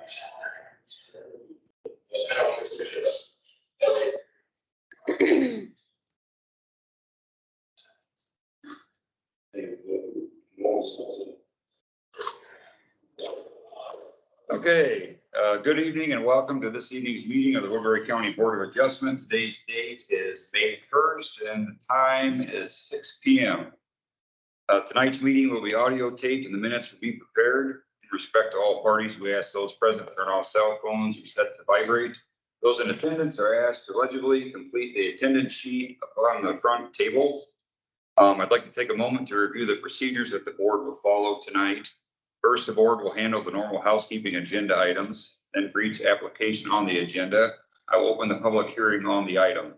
Okay, good evening and welcome to this evening's meeting of the Woodbury County Board of Adjustment. Today's date is May 1st and the time is 6 p.m. Tonight's meeting will be audio taped and the minutes will be prepared. In respect to all parties, we ask those present to turn off cell phones or set to vibrate. Those in attendance are asked to legibly complete the attendance sheet on the front table. I'd like to take a moment to review the procedures that the board will follow tonight. First, the board will handle the normal housekeeping agenda items. Then for each application on the agenda, I will open the public hearing on the item.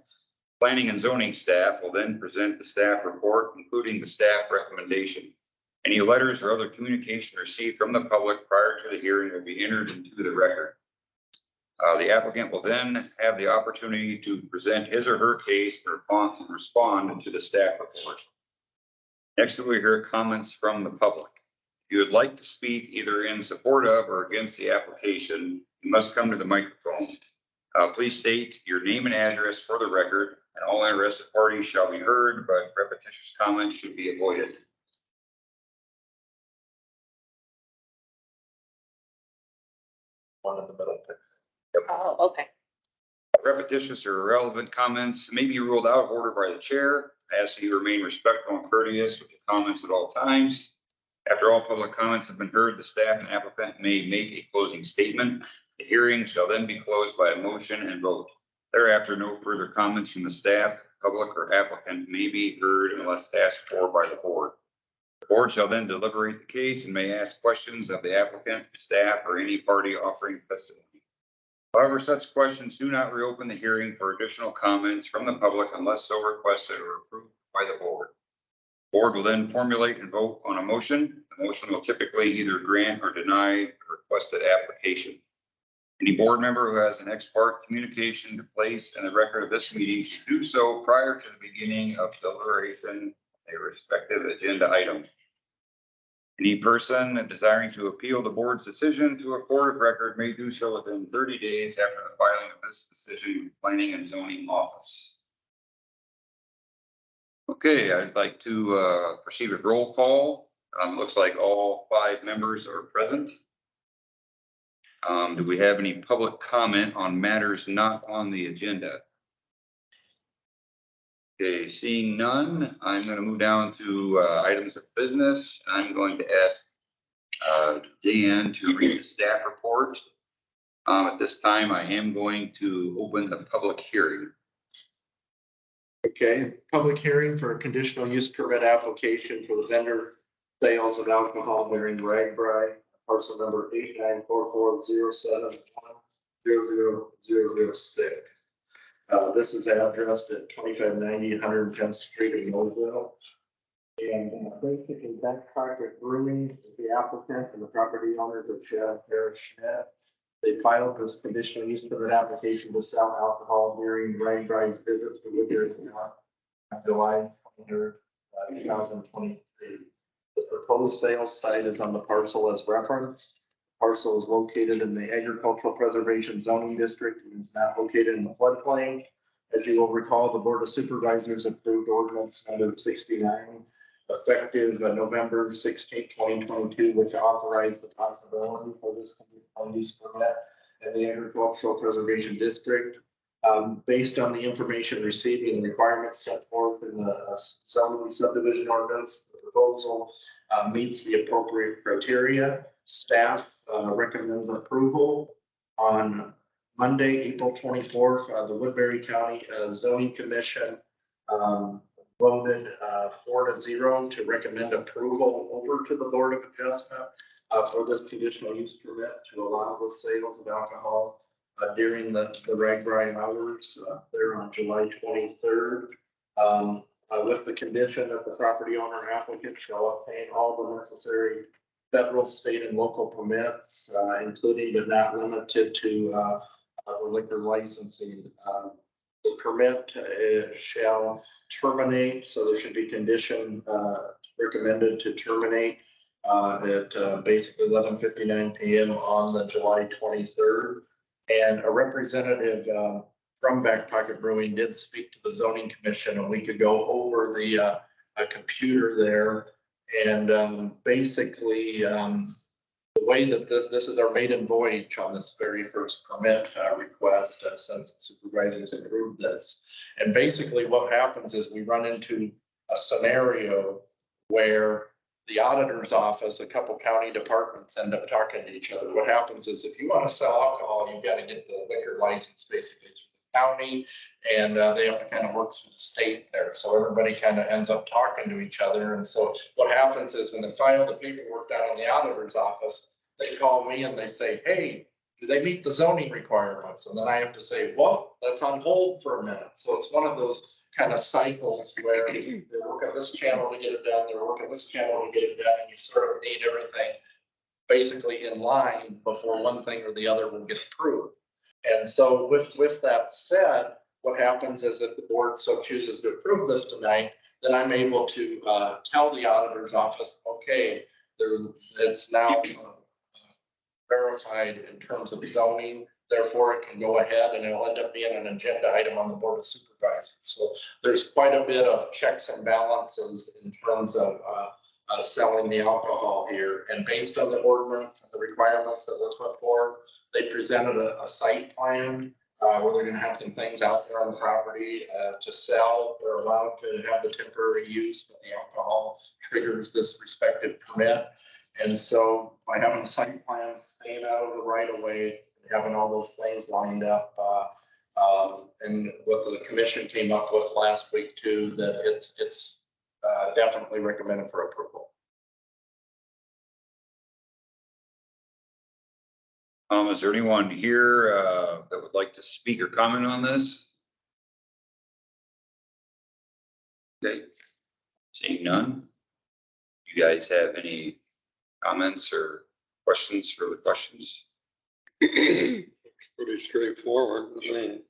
Planning and zoning staff will then present the staff report, including the staff recommendation. Any letters or other communication received from the public prior to the hearing will be entered into the record. The applicant will then have the opportunity to present his or her case and respond to the staff report. Next, we will hear comments from the public. If you would like to speak either in support of or against the application, you must come to the microphone. Please state your name and address for the record, and all interested parties shall be heard, but repetitious comments should be avoided. One in the middle. Yep. Oh, okay. Repetitious or irrelevant comments may be ruled out of order by the chair. I ask that you remain respectful and courteous with your comments at all times. After all public comments have been heard, the staff and applicant may make a closing statement. The hearing shall then be closed by a motion and vote. Thereafter, no further comments from the staff, public, or applicant may be heard unless asked for by the board. The board shall then deliberate the case and may ask questions of the applicant, staff, or any party offering testimony. However, such questions do not reopen the hearing for additional comments from the public unless so requested or approved by the board. The board will then formulate and vote on a motion. The motion will typically either grant or deny the requested application. Any board member who has an ex parte communication to place in the record of this meeting should do so prior to the beginning of deliberation of a respective agenda item. Any person desiring to appeal the board's decision to a court of record may do so within 30 days after the filing of this decision with Planning and Zoning Office. Okay, I'd like to proceed with roll call. Looks like all 5 members are present. Do we have any public comment on matters not on the agenda? Okay, seeing none, I'm going to move down to items of business. I'm going to ask Dan to read the staff report. At this time, I am going to open the public hearing. Okay, public hearing for a conditional use permit application for the vendor sales of alcohol bearing RAGBRAI, parcel number 894407100006. This is addressed at 2590 110th Street in Moselle. And basically, Bentcarpet Brewing is the applicant and the property owners of Chad Harris Schmidt. They filed this conditional use permit application to sell alcohol during RAGBRAI's visits to Woodbury on July 23rd, 2023. The proposed sales site is on the parcel as referenced. The parcel is located in the Agricultural Preservation Zoning District and is not located in the floodplain. As you will recall, the Board of Supervisors approved ordinance number 69 effective November 16, 2022, which authorized the possibility for this conditional use permit in the Agricultural Preservation District. Based on the information received and the requirements set forth in the zoning subdivision ordinance, the proposal meets the appropriate criteria. Staff recommends approval. On Monday, April 24th, the Woodbury County Zoning Commission voted 4-0 to recommend approval over to the Board of Adjustment for this conditional use permit to allow the sales of alcohol during the RAGBRAI hours there on July 23rd. With the condition that the property owner applicant shall obtain all the necessary federal, state, and local permits, including but not limited to the liquor licensing. The permit shall terminate, so there should be condition recommended to terminate at basically 11:59 PM on the July 23rd. And a representative from Back Pocket Brewing did speak to the zoning commission, and we could go over the a computer there. And basically, the way that this is our maiden voyage on this very first permit request since the supervisors approved this. And basically what happens is we run into a scenario where the auditor's office, a couple county departments end up talking to each other. What happens is if you want to sell alcohol, you've got to get the liquor license basically through the county, and they have to kind of work through the state there. So everybody kind of ends up talking to each other. And so what happens is when they file the paperwork down in the auditor's office, they call me and they say, hey, do they meet the zoning requirements? And then I have to say, well, that's on hold for a minute. So it's one of those kind of cycles where they work on this channel to get it done, they work on this channel to get it done, and you sort of need everything basically in line before one thing or the other will get approved. And so with that said, what happens is if the board so chooses to approve this tonight, then I'm able to tell the auditor's office, okay, it's now verified in terms of zoning, therefore it can go ahead and it'll end up being an agenda item on the board of supervisors. So there's quite a bit of checks and balances in terms of selling the alcohol here. And based on the ordinance and the requirements that were put forward, they presented a site plan where they're gonna have some things out there on the property to sell. They're allowed to have the temporary use, but the alcohol triggers this respective permit. And so by having the site plan, staying out of the right of way, having all those things lined up, and what the commission came up with last week too, that it's definitely recommended for approval. Is there anyone here that would like to speak or comment on this? Okay, seeing none. You guys have any comments or questions, further questions? It's pretty straightforward. You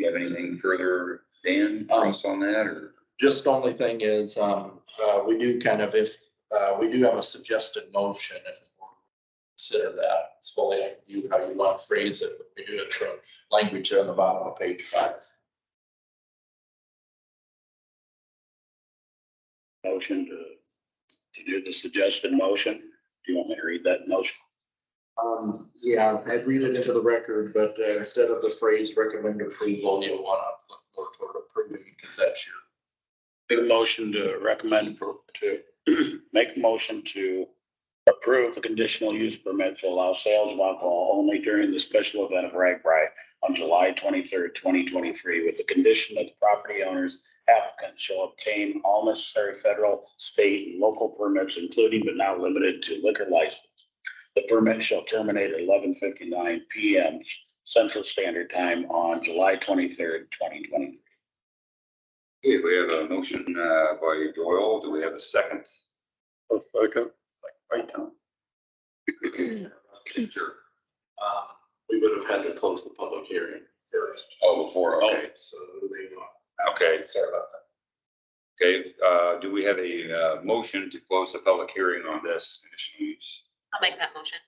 have anything further, Dan, for us on that, or? Just the only thing is, we do kind of, if, we do have a suggested motion, if the board consider that, it's fully up to you how you want to phrase it, but we do have some language on the bottom of page 5. Motion to do the suggested motion. Do you want me to read that motion? Yeah, I'd read it into the record, but instead of the phrase recommend approval, you'll want to look more toward approving because that's your. Make a motion to recommend to make a motion to approve the conditional use permit to allow sales of alcohol only during the special event of RAGBRAI on July 23rd, 2023, with the condition that the property owners applicant shall obtain all necessary federal, state, and local permits, including but not limited to liquor license. The permit shall terminate at 11:59 PM Central Standard Time on July 23rd, 2023. Okay, we have a motion by Doyle. Do we have a second? A second. By Tom. Sure. We would have had to close the public hearing first. Oh, before, okay. So they Okay, sorry about that. okay. Do we have a motion to close the public hearing on this conditional use? I'll make that motion.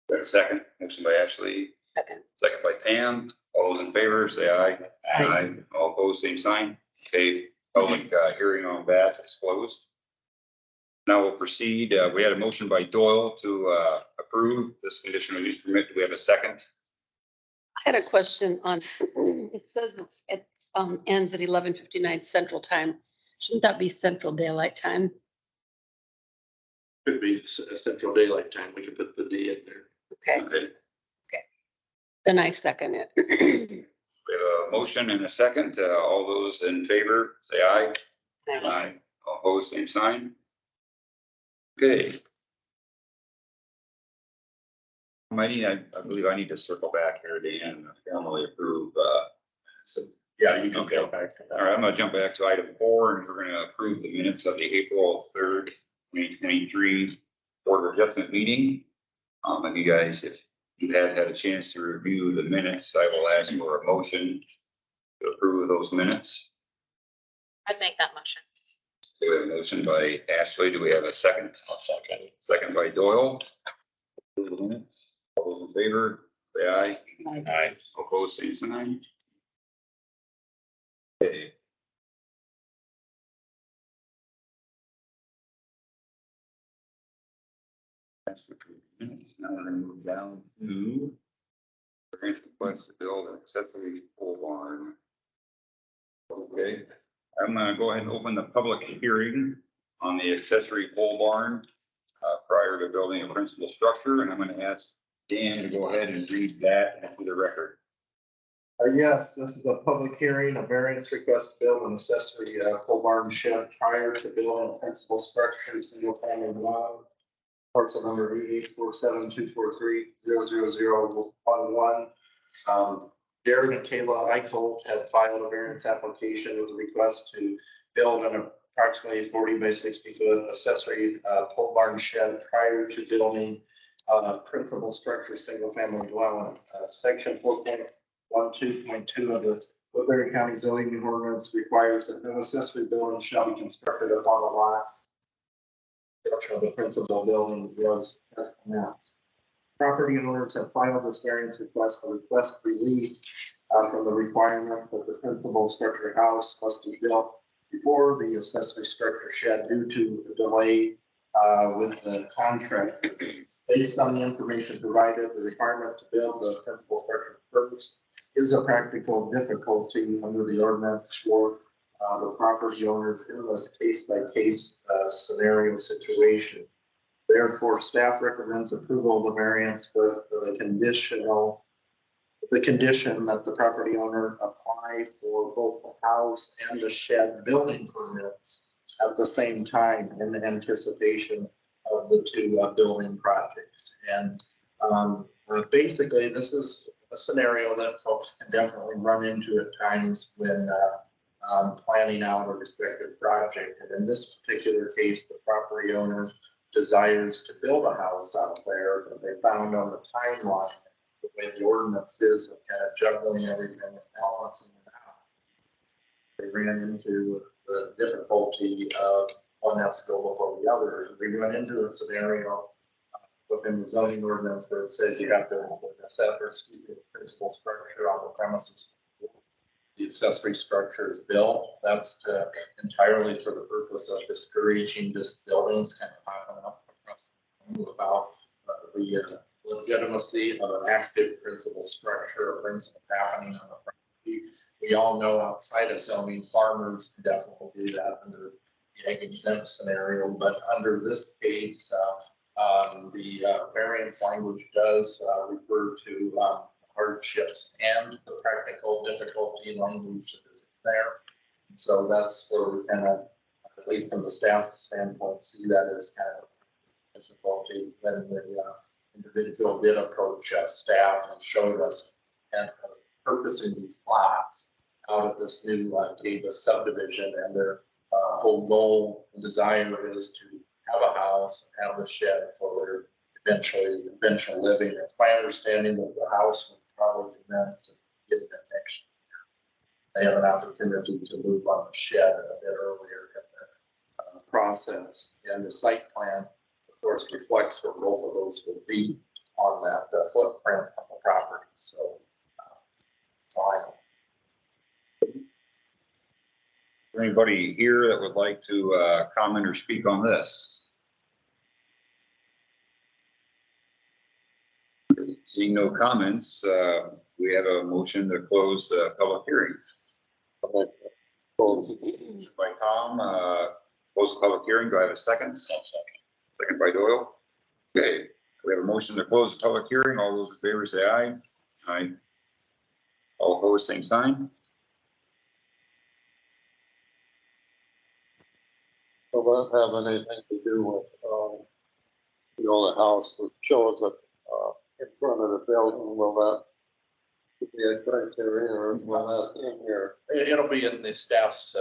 We have a second, motion by Ashley, Second. second by Pam. All those in favor, say aye. Aye. All opposed, same sign. Okay, public hearing on that is closed. Now we'll proceed. We had a motion by Doyle to approve this conditional use permit. Do we have a second? I had a question on, it says it ends at 11:59 Central Time. Shouldn't that be Central Daylight Time? Could be Central Daylight Time. We could put the D in there. Okay, Okay, then I second it. we have a motion and a second. All those in favor, say aye. Aye. All opposed, same sign. Okay. I believe I need to circle back here, Dan, and formally approve. So, yeah, you can Okay. go back to All that. right, I'm gonna jump back to item 4, and we're gonna approve the minutes of the April 3rd, 2023 Board of Adjustment meeting. And you guys, if you had a chance to review the minutes, I will ask for a motion to approve those minutes. I'd make that motion. We have a motion by Ashley. Do we have a second? I'll second. Second by Doyle. Approve the minutes. All those in favor, say aye. Aye. Opposed, same sign. Okay. That's for minutes. Now we're gonna move down to variance request to build an accessory pole barn. Okay, I'm gonna go ahead and open the public hearing on the accessory pole barn prior to building a principal structure, and I'm gonna ask Dan to go ahead and read that into the record. Yes, this is a public hearing, a variance request to build an accessory pole barn shed prior to building a principal structure, single family dwelling. Parcel number E84724300011. Jared and Kayla Eichholt had filed a variance application with a request to build an approximately 40 by 60 foot accessory pole barn shed prior to building principal structure, single family dwelling. Section 4.12.2 of the Woodbury County zoning ordinance requires that no accessory building shall be constructed upon a lot. Structure of the principal building was as announced. Property owners have filed this variance request to request relief from the requirement that the principal structure house must be built before the accessory structure shed due to the delay with the contract. Based on the information provided, the requirement to build the principal structure first is a practical difficulty under the ordinance for the property owners in this case-by-case scenario situation. Therefore, staff recommends approval of the variance with the condition that the property owner apply for both the house and the shed building permits at the same time in anticipation of the two building projects. And basically, this is a scenario that folks can definitely run into at times when planning out a respective project. And in this particular case, the property owner desires to build a house out there, but they found on the timeline, the way the ordinance is of kind of juggling everything and balancing it out. They ran into the difficulty of one has to go before the other. We went into a scenario within the zoning ordinance where it says you have to have a separate principal structure on the premises. The accessory structure is built. That's entirely for the purpose of discouraging just buildings kind of popping up across about the legitimacy of an active principal structure or principal happening on the property. We all know outside of zoning, farmers can definitely do that under the ag exempt scenario, but under this case, the variance language does refer to hardships and the practical difficulty language that is there. So that's where we kind of, at least from the staff standpoint, see that as kind of difficulty when the individual did approach staff and showed us and purposing these lots out of this new Davis subdivision, and their whole goal and desire is to have a house and have a shed for their eventual living. It's my understanding that the house would probably commence in the next year. They have an opportunity to move on the shed a bit earlier in the process. And the site plan, of course, reflects where both of those will be on that footprint of the property. So, fine. Anybody here that would like to comment or speak on this? Seeing no comments, we have a motion to close the public hearing. By Tom, close the public hearing. Do I have a second? Second by Doyle. Okay, we have a motion to close the public hearing. All those in favor say aye. Aye. All opposed, same sign. Will that have anything to do with, the house that shows it, in front of the building? Will that be a criteria, or will that in here? It'll be in the staff's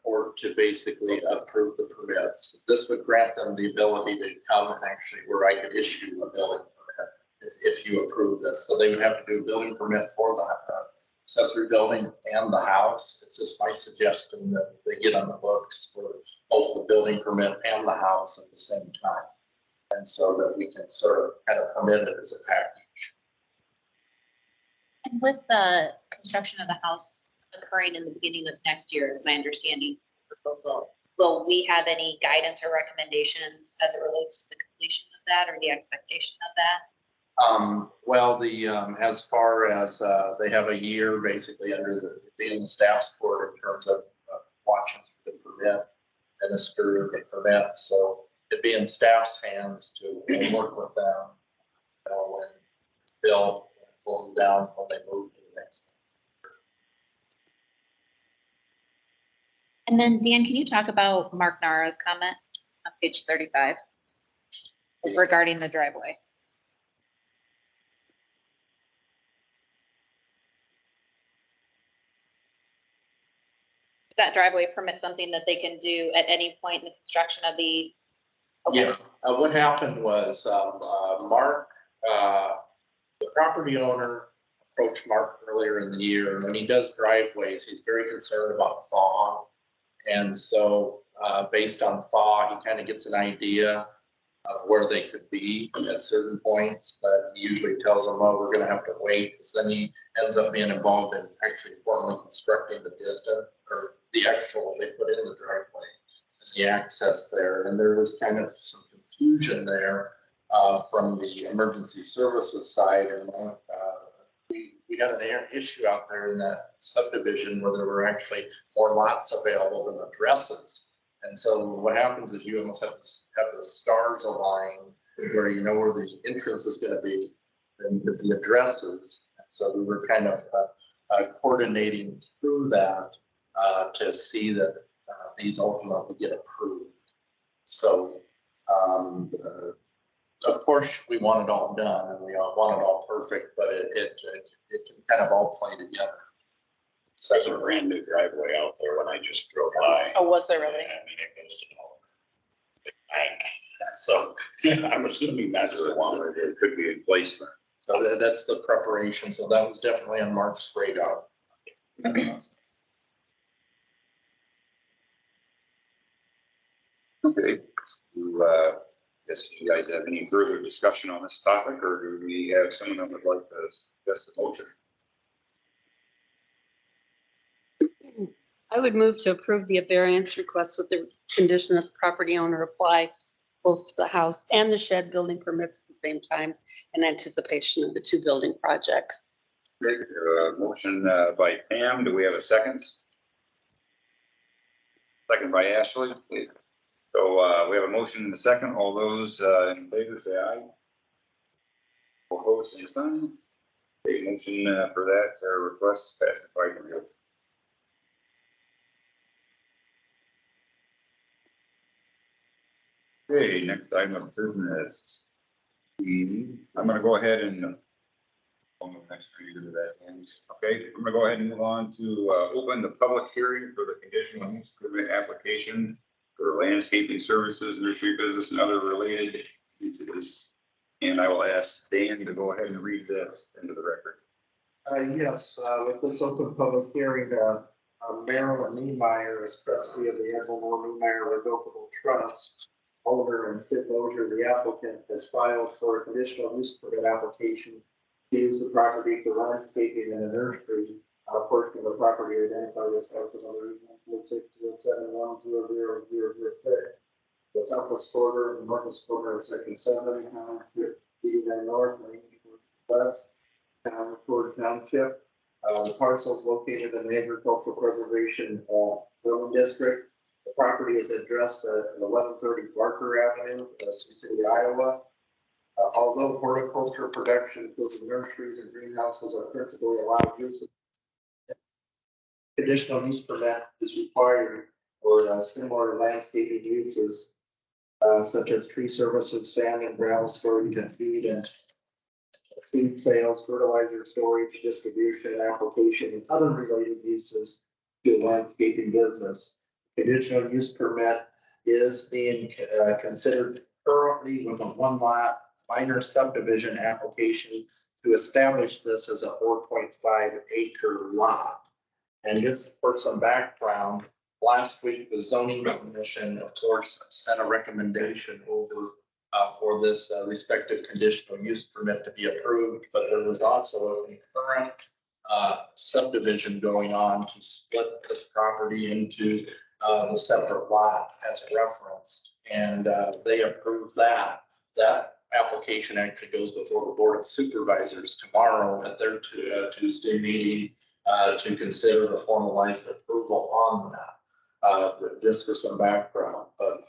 court to basically approve the permits. This would grant them the ability to come and actually where I could issue a building permit if you approve this. So they would have to do a building permit for accessory building and the house. It's just my suggestion that they get on the books for both the building permit and the house at the same time. And so that we can sort of kind of permit it as a package. And with the construction of the house occurring in the beginning of next year, is my understanding proposal, will we have any guidance or recommendations as it relates to the completion of that or the expectation of that? Well, as far as, they have a year basically under being the staff support in terms of watching through the permit, administer the permit. So it'd be in staff's hands to work with them, when Bill pulls down when they move to the next. And then Dan, can you talk about Mark Nara's comment on page 35 regarding the driveway? That driveway permit something that they can do at any point in the construction of the. Okay. Yes, what happened was, Mark, the property owner approached Mark earlier in the year, and when he does driveways, he's very concerned about thaw. And so, based on thaw, he kind of gets an idea of where they could be at certain points, but he usually tells them, oh, we're gonna have to wait, because then he ends up being involved in actually formally constructing the distance, or the actual, they put in the driveway, the access there, and there was kind of some confusion there from the emergency services side, and we had an issue out there in that subdivision where there were actually more lots available than addresses. And so what happens is you almost have to have the stars align where you know where the entrance is going to be and the addresses. And so we were kind of coordinating through that to see that these ultimately get approved. So, of course, we want it all done and we all want it all perfect, but it can kind of all play together. There's a brand new driveway out there when I just drove by. Oh, was there really? I mean, it goes to the bank. So I'm assuming that's the one where It could be in place then. So that's the preparation. So that was definitely on Mark's radar. Okay. Guess you guys have any further discussion on this topic, or do we have someone that would like to suggest a motion? I would move to approve the variance request with the condition that the property owner apply both the house and the shed building permits at the same time in anticipation of the two building projects. Okay, motion by Pam. Do we have a second? Second by Ashley. So we have a motion and a second. All those in favor say aye. All opposed, same sign. A motion for that request passed by 5-0. Okay, next item of business. I'm gonna go ahead and next for you to do that, and okay, I'm gonna go ahead and move on to open the public hearing for the conditional use permit application for landscaping services, nursery business, and other related uses. And I will ask Dan to go ahead and read this into the record. Yes, with this open public hearing, Marilyn Niemeyer is trustee of the Evelyn Niemeyer Revocable Trust. Owner and Sid Mosier, the applicant, has filed for a conditional use permit application to use the property for landscaping and a nursery. A portion of the property identified as parcel number 16071000006. The southwest quarter and northwest quarter of section 7, town 59 north, west, town Ford Township. The parcel is located in the agricultural preservation zoning district. The property is addressed at 1130 Barker Avenue, Sioux City, Iowa. Although horticulture production, including nurseries and greenhouses, are principally allowed use, conditional use permit is required for similar landscaping uses, such as tree services, sand and gravel storage and feed, and seed sales, fertilizer storage, distribution, application, and other related uses to a landscaping business. Conditional use permit is being considered currently with a one lot minor subdivision application to establish this as a 4.5 acre lot. And just for some background, last week, the zoning commission, of course, sent a recommendation over for this respective conditional use permit to be approved, but there was also a current subdivision going on to split this property into the separate lot as referenced. And they approved that. That application actually goes before the Board of Supervisors tomorrow at their Tuesday meeting to consider the formalized approval on that, just for some background. But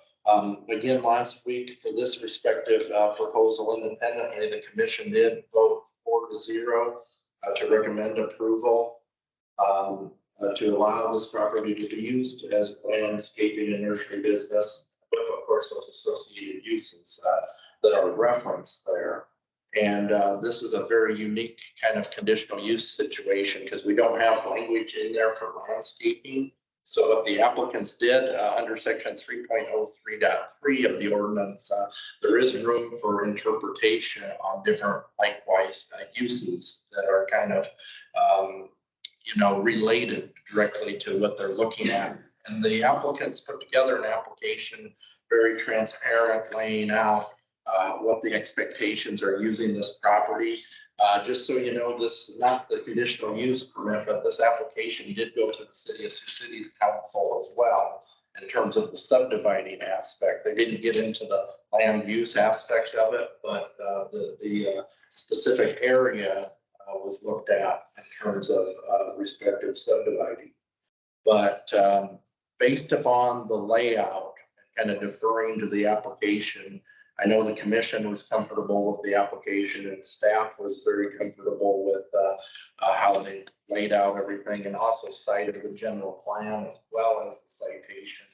again, last week for this respective proposal independently, the commission did vote 4-0 to recommend approval to allow this property to be used as landscaping and nursery business, with of course those associated uses that are referenced there. And this is a very unique kind of conditional use situation because we don't have language in there for landscaping. So what the applicants did under section 3.03.3 of the ordinance, there is room for interpretation on different likewise uses that are kind of, related directly to what they're looking at. And the applicants put together an application, very transparent, laying out what the expectations are using this property. Just so you know, this is not the conditional use permit, but this application did go to the City of Sioux City Council as well in terms of the subdividing aspect. They didn't get into the land use aspect of it, but the specific area was looked at in terms of respective subdividing. But based upon the layout, kind of deferring to the application, I know the commission was comfortable with the application and staff was very comfortable with how they laid out everything and also cited the general plan as well as the citations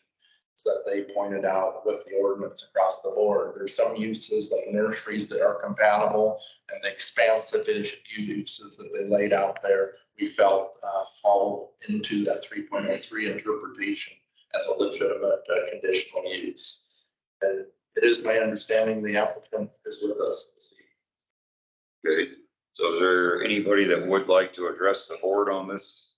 that they pointed out with the ordinance across the board. There's some uses like nurseries that are compatible, and the expansive uses that they laid out there, we felt fall into that 3.03 interpretation as a legitimate conditional use. And it is my understanding the applicant is with us this evening. Okay, so is there anybody that would like to address the board on this?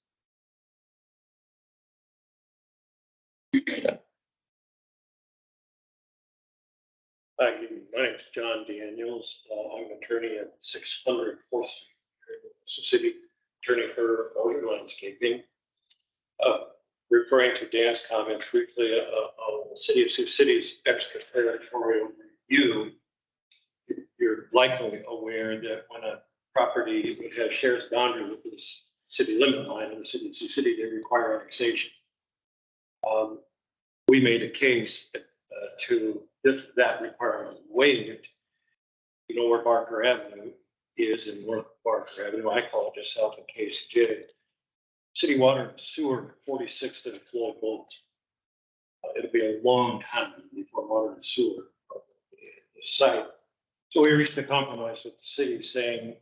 Hi, my name's John Daniels. I'm an attorney at 600 4th Street here in Sioux City, attorney for Moser Landscaping. Referring to Dan's comments briefly on the City of Sioux City's extraterritorial review, you're likely aware that when a property would have shares boundary with the city limit line in the City of Sioux City, they require annexation. We made a case to that requirement waived. You know where Barker Avenue is in North Barker Avenue. I call it just south of KCJ. City Water and Sewer 46th and Floyd Bolt. It'll be a long time before water and sewer the site. So we reached a compromise with the city saying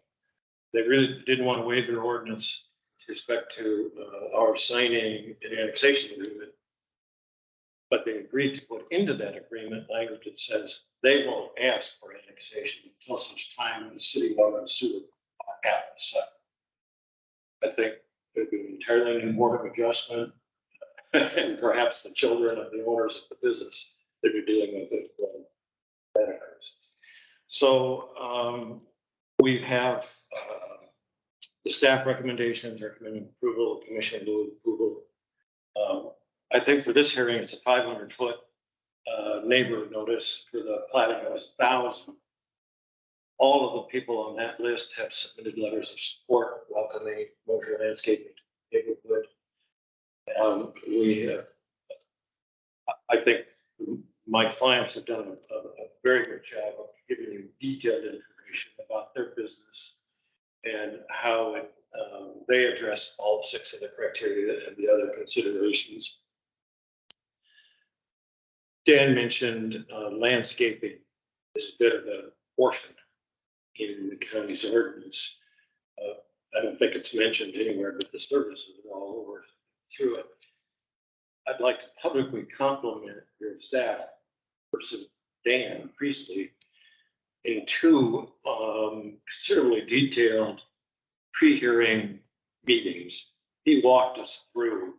they really didn't want to waive their ordinance with respect to our signing an annexation agreement. But they agreed to put into that agreement language that says they won't ask for annexation until such time the city water and sewer at the site. I think it'd be an entirely new board of adjustment and perhaps the children of the owners of the business that are dealing with it when that occurs. So we have the staff recommendations recommending approval, commission approval. I think for this hearing, it's a 500-foot neighbor notice. For the plating, it was 1,000. All of the people on that list have submitted letters of support welcoming Moser Landscaping neighborhood. I think my clients have done a very good job of giving you detailed information about their business and how they address all 6 of the criteria and the other considerations. Dan mentioned landscaping is a bit of an orphan in the county's ordinance. I don't think it's mentioned anywhere, but the services are all over through it. I'd like to publicly compliment your staff, person Dan Priestley, in two, considerably detailed pre-hearing meetings. He walked us through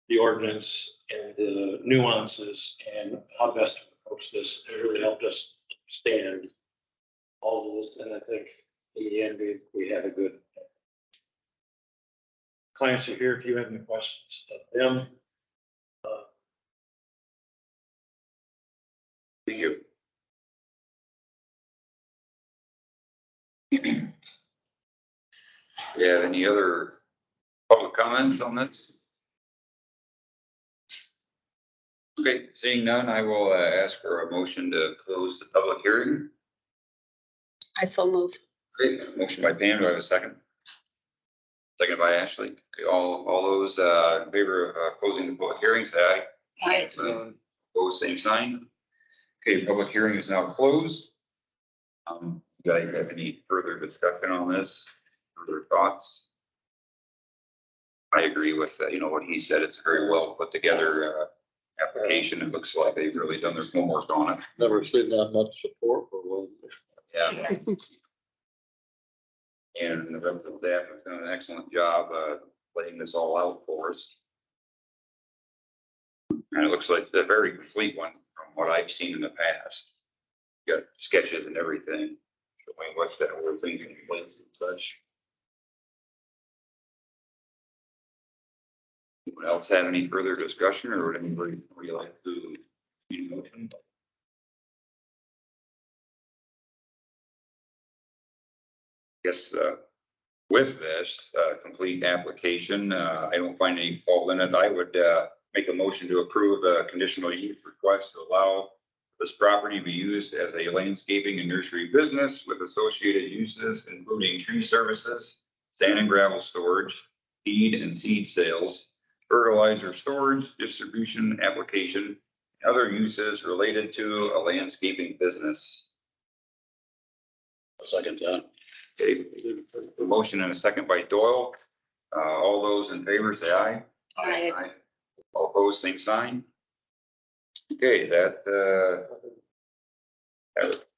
the ordinance and the nuances and how best to approach this. It really helped us understand all of this, and I think in the end, we had a good. Clients are here if you have any questions of them. Thank you. Do you have any other public comments on this? Okay, seeing none, I will ask for a motion to close the public hearing. I so moved. Great, motion by Pam, do I have a second? Second by Ashley. Okay, all those in favor of closing the public hearing, say aye. Aye. Opposed, same sign. Okay, public hearing is now closed. You guys have any further discussion on this? Further thoughts? I agree with, what he said. It's a very well put together application. It looks like they've really done their homework on it. Never seen that much support for one. Yeah. And the rest of the staff has done an excellent job laying this all out for us. And it looks like a very complete one from what I've seen in the past. Got sketches and everything, showing what's that whole thing in place and such. Anyone else have any further discussion, or would anybody like to make a motion? Guess with this complete application, I don't find any fault in it. I would make a motion to approve a conditional use request to allow this property to be used as a landscaping and nursery business with associated uses, including tree services, sand and gravel storage, feed and seed sales, fertilizer storage, distribution, application, and other uses related to a landscaping business. Second that. Okay, a motion and a second by Doyle. All those in favor say aye. Aye. All opposed, same sign. Okay, that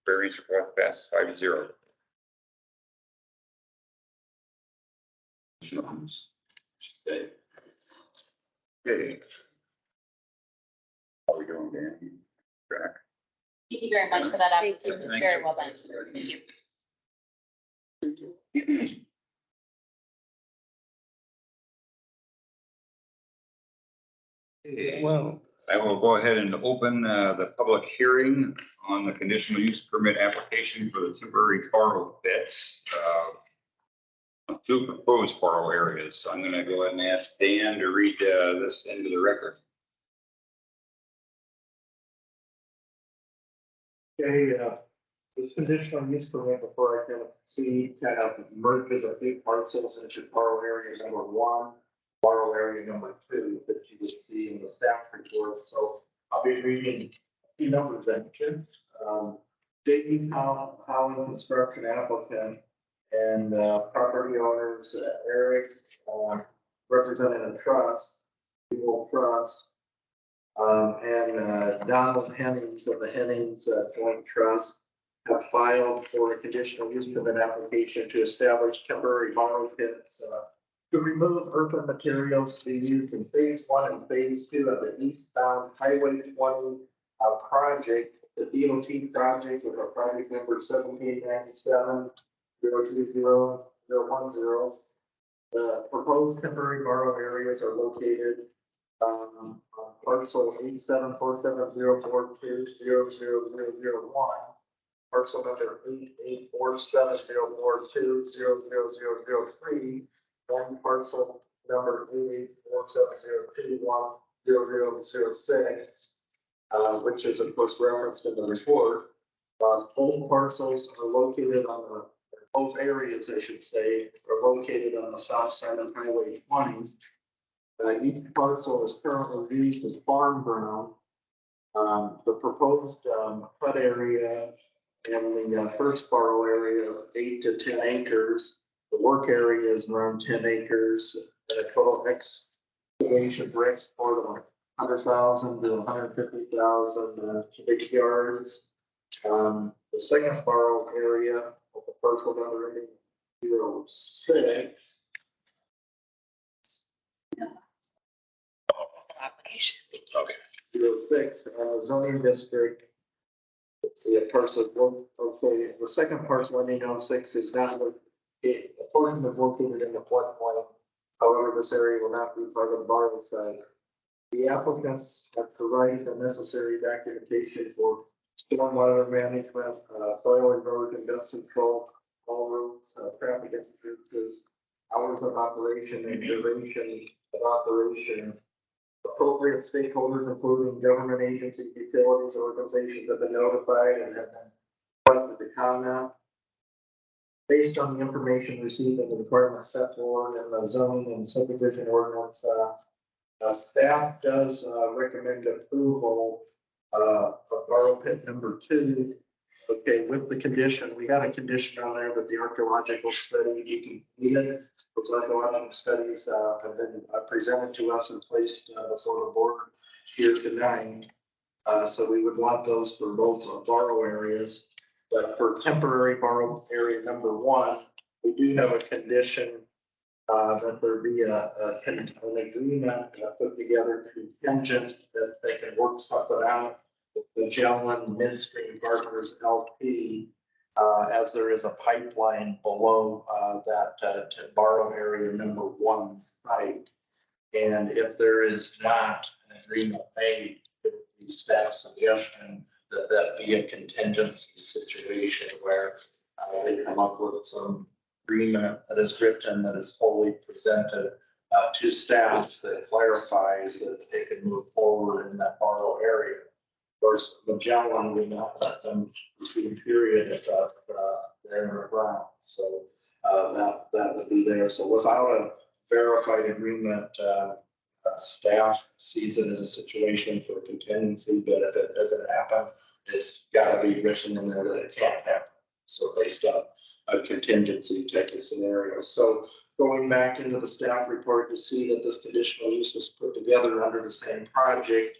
variance request passes 5-0. Okay. How are we doing, Dan? Track. Thank you very much for that. Thank you. Application. Very well done. Thank you. Well, I will go ahead and open the public hearing on the conditional use permit application for the temporary cargo pits. Two proposed cargo areas. So I'm going to go ahead and ask Dan to read this into the record. Okay, this conditional use permit before I can see kind of merges a few parcels into borrow area number one, borrow area number two that you would see in the staff report. So I'll be reading a few numbers in here. J.E. Holland Construction applicant and property owners, Eric, representing a trust, Eagle Trust, and Donald Hennings of the Hennings Joint Trust have filed for a conditional use permit application to establish temporary borrow pits to remove earthen materials to be used in phase one and phase two of the eastbound Highway 20 project, the DOT project with our project number 1797 020-010. The proposed temporary borrow areas are located on parcel 874704200001, parcel number 884704200003, and parcel number 8847021006, which is of course referenced in the report. Both parcels are located on both areas, I should say, are located on the south side of Highway 20. Each parcel is currently used as farm ground. The proposed cut area in the first borrow area of 8 to 10 acres. The work area is around 10 acres, and a total excavation for export of 100,000 to 150,000 cubic yards. The The second borrow area of the parcel number ending 06. Application. Okay. 06 on the zoning district. Let's see, a parcel, okay, the second parcel ending 06 is not, a portion is located in the floodplain. However, this area will not be part of the borrow site. The applicants have provided the necessary documentation for stormwater management, soil erosion, dust control, all routes, traffic entrances, hours of operation and duration of operation. Appropriate stakeholders, including government agencies, utilities, organizations have been notified and have been requested to comment. Based on the information received in the requirements set forward in the zoning and subdivision ordinance, staff does recommend approval of borrow pit number 2. Okay, with the condition, we got a condition on there that the archaeological study be completed. Those archaeological studies have been presented to us and placed before the board here tonight. So we would want those for both borrow areas. But for temporary borrow area number 1, we do have a condition that there be an agreement put together contingent that they can work something out with Magellan Midstream Partners LP, as there is a pipeline below that to borrow area number 1 site. And if there is not an agreement made, it would be staff suggestion that that be a contingency situation where they come up with some agreement that is written, that is fully presented to staff that clarifies that they can move forward in that borrow area. Of course, Magellan would not let them proceed period if they're in the ground. So that would be there. So without a verified agreement, staff sees it as a situation for contingency, but if it doesn't happen, it's got to be written in there that it can't happen. So based on a contingency type of scenario. So going back into the staff report, you see that this conditional use was put together under the same project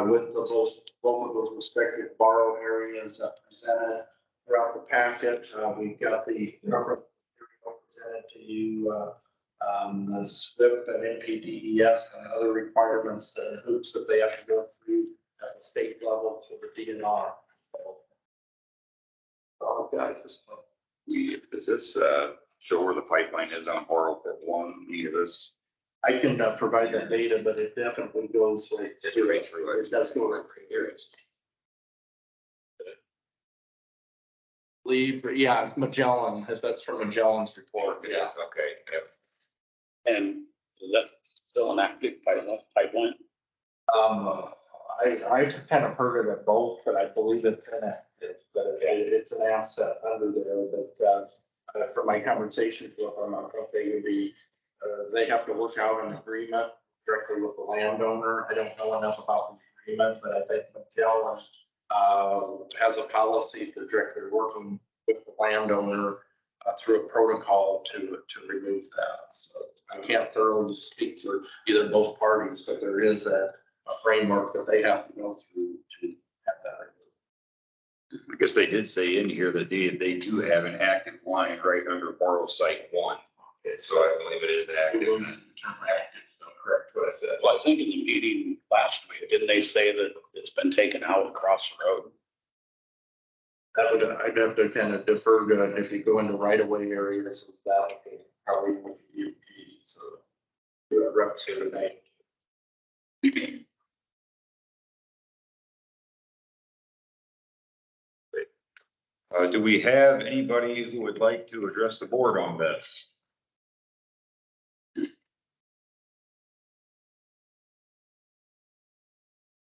with the both of those respective borrow areas presented throughout the packet. We've got the reference presented to you, the SWIP and NPDES and other requirements and hoops that they have to go through at the state level through the DNR. Oh, God, this one. Does this show where the pipeline is on borrow pit 1? Any of this? I can provide that data, but it definitely goes right through. Right through it. It does go right through here. Leave, yeah, Magellan, if that's from Magellan's report, yeah. Okay, yep. And is that still an active pipeline? I kind of heard it at both, but I believe it's inactive, but it's an asset under there, but from my conversations with them, I think they would be, they have to work out an agreement directly with the landowner. I don't know enough about the agreement, but I think Magellan has a policy for directly working with the landowner through a protocol to remove that. So I can't thoroughly speak for either both parties, but there is a framework that they have to go through to have that removed. I guess they did say in here that they do have an active line right under borrow site 1. Okay, so I believe it is active. And that's the term active, so correct what I said. Well, I think in the meeting last week, didn't they say that it's been taken out across the road? I'd have to kind of defer to it if you go into right of way areas of that, probably with UP, so do a reps here tonight. Do we have anybody who would like to address the board on this?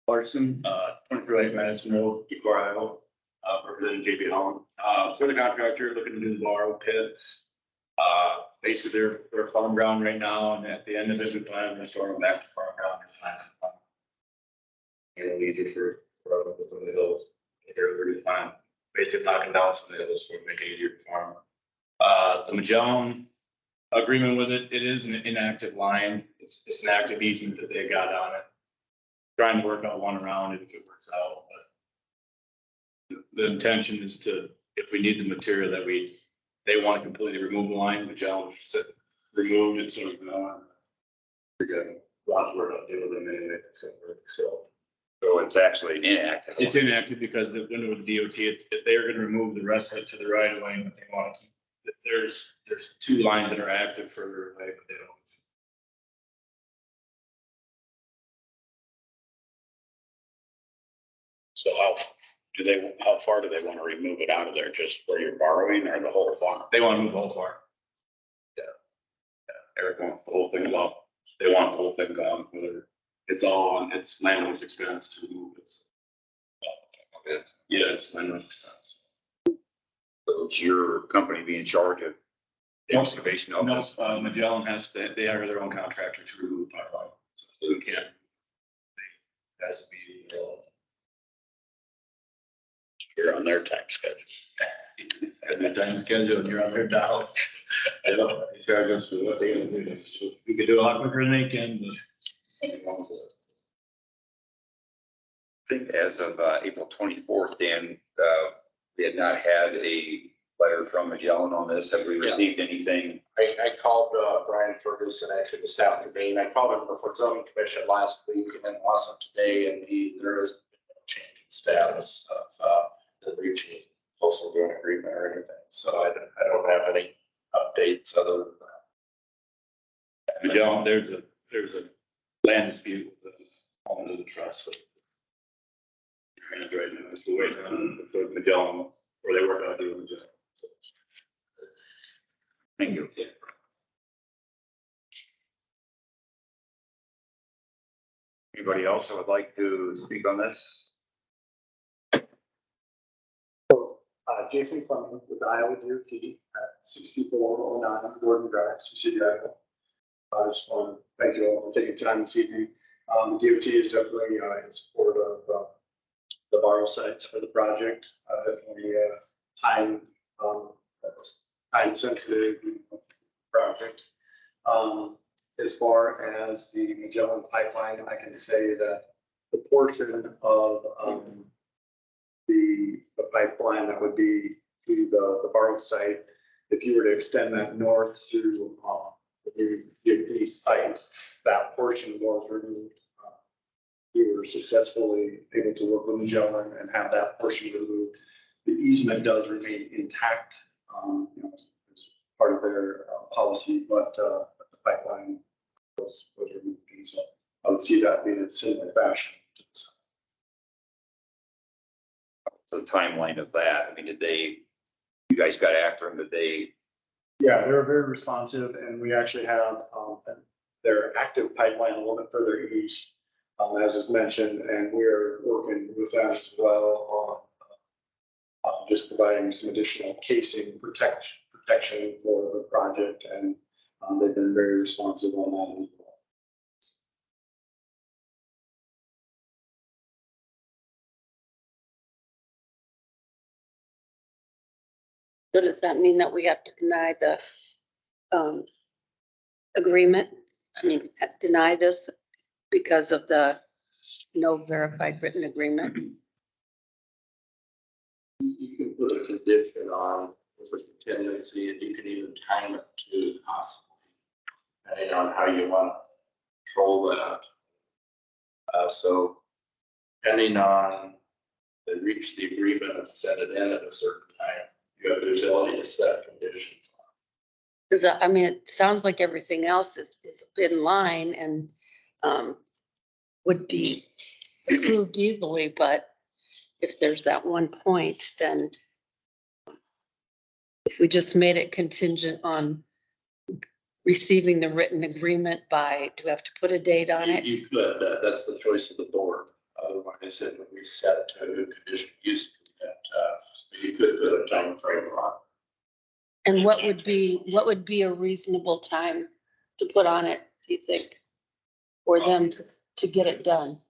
Larson, 23 Madison Road, Decorah, Iowa, representing JB Holland. For the contractor looking to do the borrow pits. Basically, they're farm ground right now, and at the end of it, we plan to restore them back to farm ground. It'll be easier for some of the hills. They're really fine. Basically knocking down some of the hills to make it easier to farm. The Magellan agreement with it, it is an inactive line. It's an active easement that they got on it. Trying to work out one around it if it works out, The intention is to, if we need the material that they want to completely remove the line, Magellan removed it, so, we're gonna, we're not dealing with them anyway, so. So it's actually inactive. It's inactive because the, under the DOT, if they're gonna remove the rest of it to the right of way, but they want to keep, there's 2 lines that are active further away, but they don't. So how far do they want to remove it out of there? Just where you're borrowing or the whole farm? They want to move the whole farm. Eric wants the whole thing off. They want the whole thing gone, whether it's all on, it's landlord's expense to move it. Yeah, it's landlord's expense. So it's your company being in charge of the excavation of No, this. Magellan they hire their own contractor to remove the pipeline. So we can't. It has to be, You're on their time schedule. at the time schedule and you're on their dial. I don't, they charge us for what they're gonna do. We could do a lot quicker than they can, but. I think as of April 24th, Dan, we had not had a letter from Magellan on this. Have we received anything? I called Brian Ferguson actually this afternoon. I called him before zoning commission last week and then wasn't today, and there is no change in status of the reaching postal joint agreement or anything. So I don't have any updates other than that. Magellan, there's a land dispute that's under the trust. So. Right now, it's waiting on for Magellan, or they work out deal with Magellan. So. Thank you. Anybody else that would like to speak on this? Jason Clement with Iowa DOT at 6409 Gordon Drive, Sioux City, Iowa. I just want to thank you all for taking time this evening. The DOT is definitely in support of the borrow sites for the project. Definitely time sensitive project. As far as the Magellan pipeline, I can say that the portion of the pipeline that would be to the borrow site, if you were to extend that north to the DOT site, that portion was removed. We were successfully able to work with Magellan and have that portion removed. The easement does remain intact, as part of their policy, but the pipeline was removed. And so I would see that being in similar fashion to the site. The timeline of that, I mean, you guys got after them, did they? Yeah, they were very responsive, and we actually have their active pipeline a little bit further east, as is mentioned, and we're working with them as well on just providing some additional casing protection for the project, and they've been very responsive on that as well. So does that mean that we have to deny the agreement? I mean, deny this because of the no verified written agreement? You can put a condition on with a contingency, and you can even time it to possibly, depending on how you want to control that. So depending on they reach the agreement and set it in at a certain time, you have the ability to set conditions. I mean, it sounds like everything else is in line and would be approved easily, but if there's that one point, then if we just made it contingent on receiving the written agreement by, do we have to put a date on it? You could, that's the choice of the board. Otherwise, it would be set to a condition use that you could put a time frame on. And what would be a reasonable time to put on it, do you think? For them to get it done?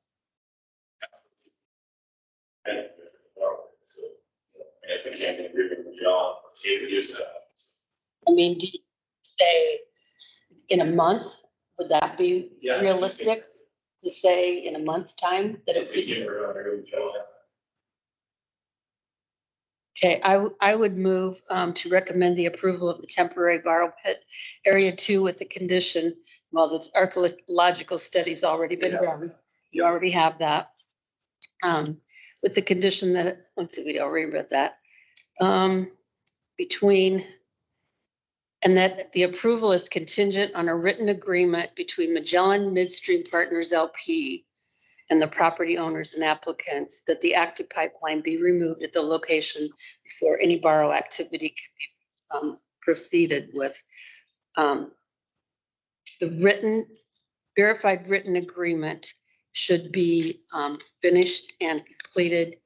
So, if we can't agree with Magellan, you could use that. I mean, do you say in a month? Would that be Yeah. realistic to say in a month's time that it If we would? can't agree with Magellan. Okay, I would move to recommend the approval of the temporary borrow pit area 2 with the condition, well, the archaeological study's already been done. You already have that. With the condition that, let's see, we already read that. Between, and that the approval is contingent on a written agreement between Magellan Midstream Partners LP and the property owners and applicants that the active pipeline be removed at the location before any borrow activity can be proceeded with. The verified written agreement should be finished and completed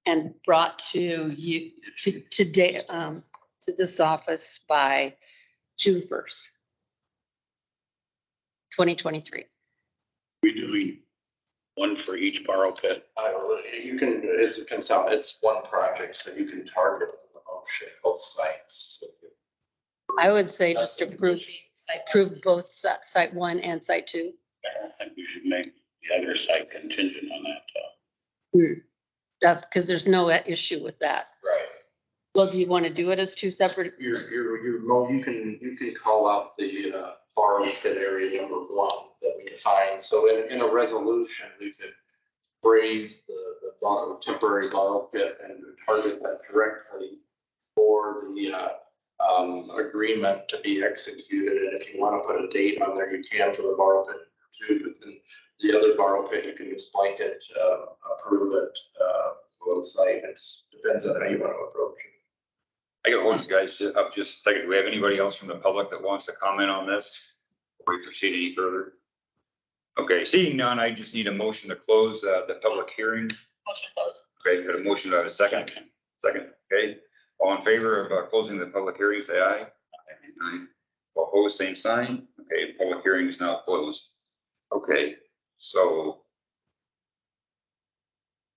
and brought to you today, to this office by June 1st, 2023. We doing one for each borrow pit. You can, it's one project, so you can target the motion, both sites. I would say just approve both site 1 and site 2. I don't think we should make the other site contingent on that. That's because there's no issue with that. Right. Well, do you want to do it as 2 separate? You can call out the borrow pit area number 1 that we define. So in a resolution, we could raise the temporary borrow pit and target that directly for the agreement to be executed. And if you want to put a date on there, you can for the borrow pit too. But then the other borrow pit, you can just blanket approve it for the site. It just depends on how you want to approach it. I got one, guys, up just a second. Do we have anybody else from the public that wants to comment on this? Before we proceed any further? Okay, seeing none, I just need a motion to close the public hearing. Motion closed. Okay, got a motion, do I have a second? Second, okay. All in favor of closing the public hearing, say aye. Aye. All opposed, same sign. Okay, public hearing is now closed. Okay, so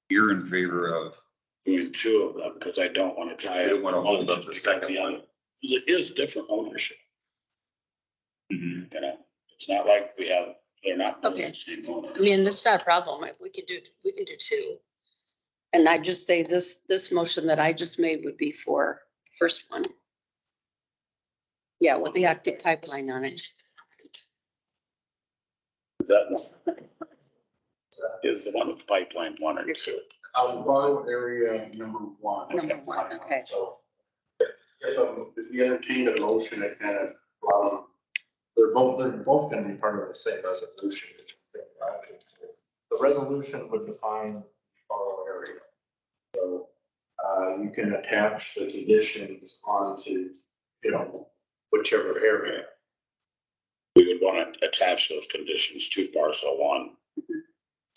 you're in favor of, Doing 2 of them because I don't want to tie I it. don't want to hold up the Because second the one. other- It is different ownership, Mhm. you know, it's not like we have, they're not both Okay. the same owner. I mean, that's not a problem. We can do 2. And I just say this motion that I just made would be for first one. Yeah, with the active pipeline on it. That one is the one with pipeline 1 or 2. Borrow area number 1. Number 1, okay. So if you entertain a motion, it kind of, they're both going to be part of the same resolution. The resolution would define borrow area. So you can attach the conditions onto, whichever area. We would want to attach those conditions to parcel 1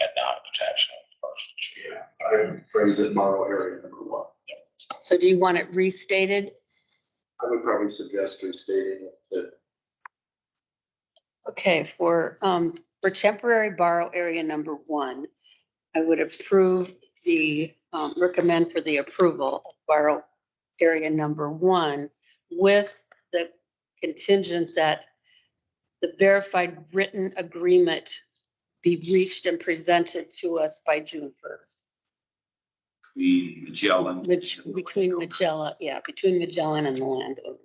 and not attach them to parcel 2. Yeah, I would phrase it borrow area number 1. So do you want it restated? I would probably suggest restating it. Okay, for temporary borrow area number 1, I would approve recommend for the approval of borrow area number 1 with the contingent that the verified written agreement be reached and presented to us by June 1st. Between Magellan. Between Magellan and the landowner.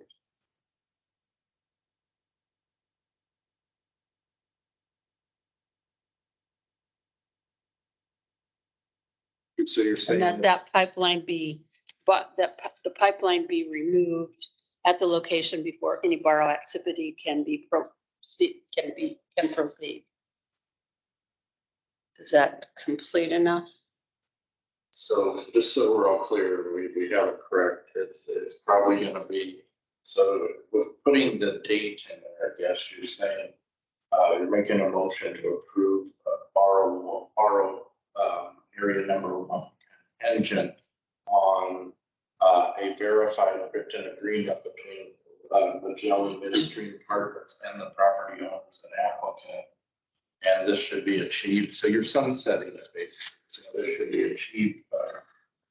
So you're saying And that pipeline be, but that the pipeline be removed at the location before any borrow activity can proceed. Is that complete enough? So just so we're all clear, we have it correct. It's probably gonna be, so with putting the date in there, I guess you're saying, you're making a motion to approve borrow area number 1 contingent on a verified written agreement between Magellan Midstream Partners and the property owners and applicant. And this should be achieved, so you're sunsetting this basically, so this should be achieved by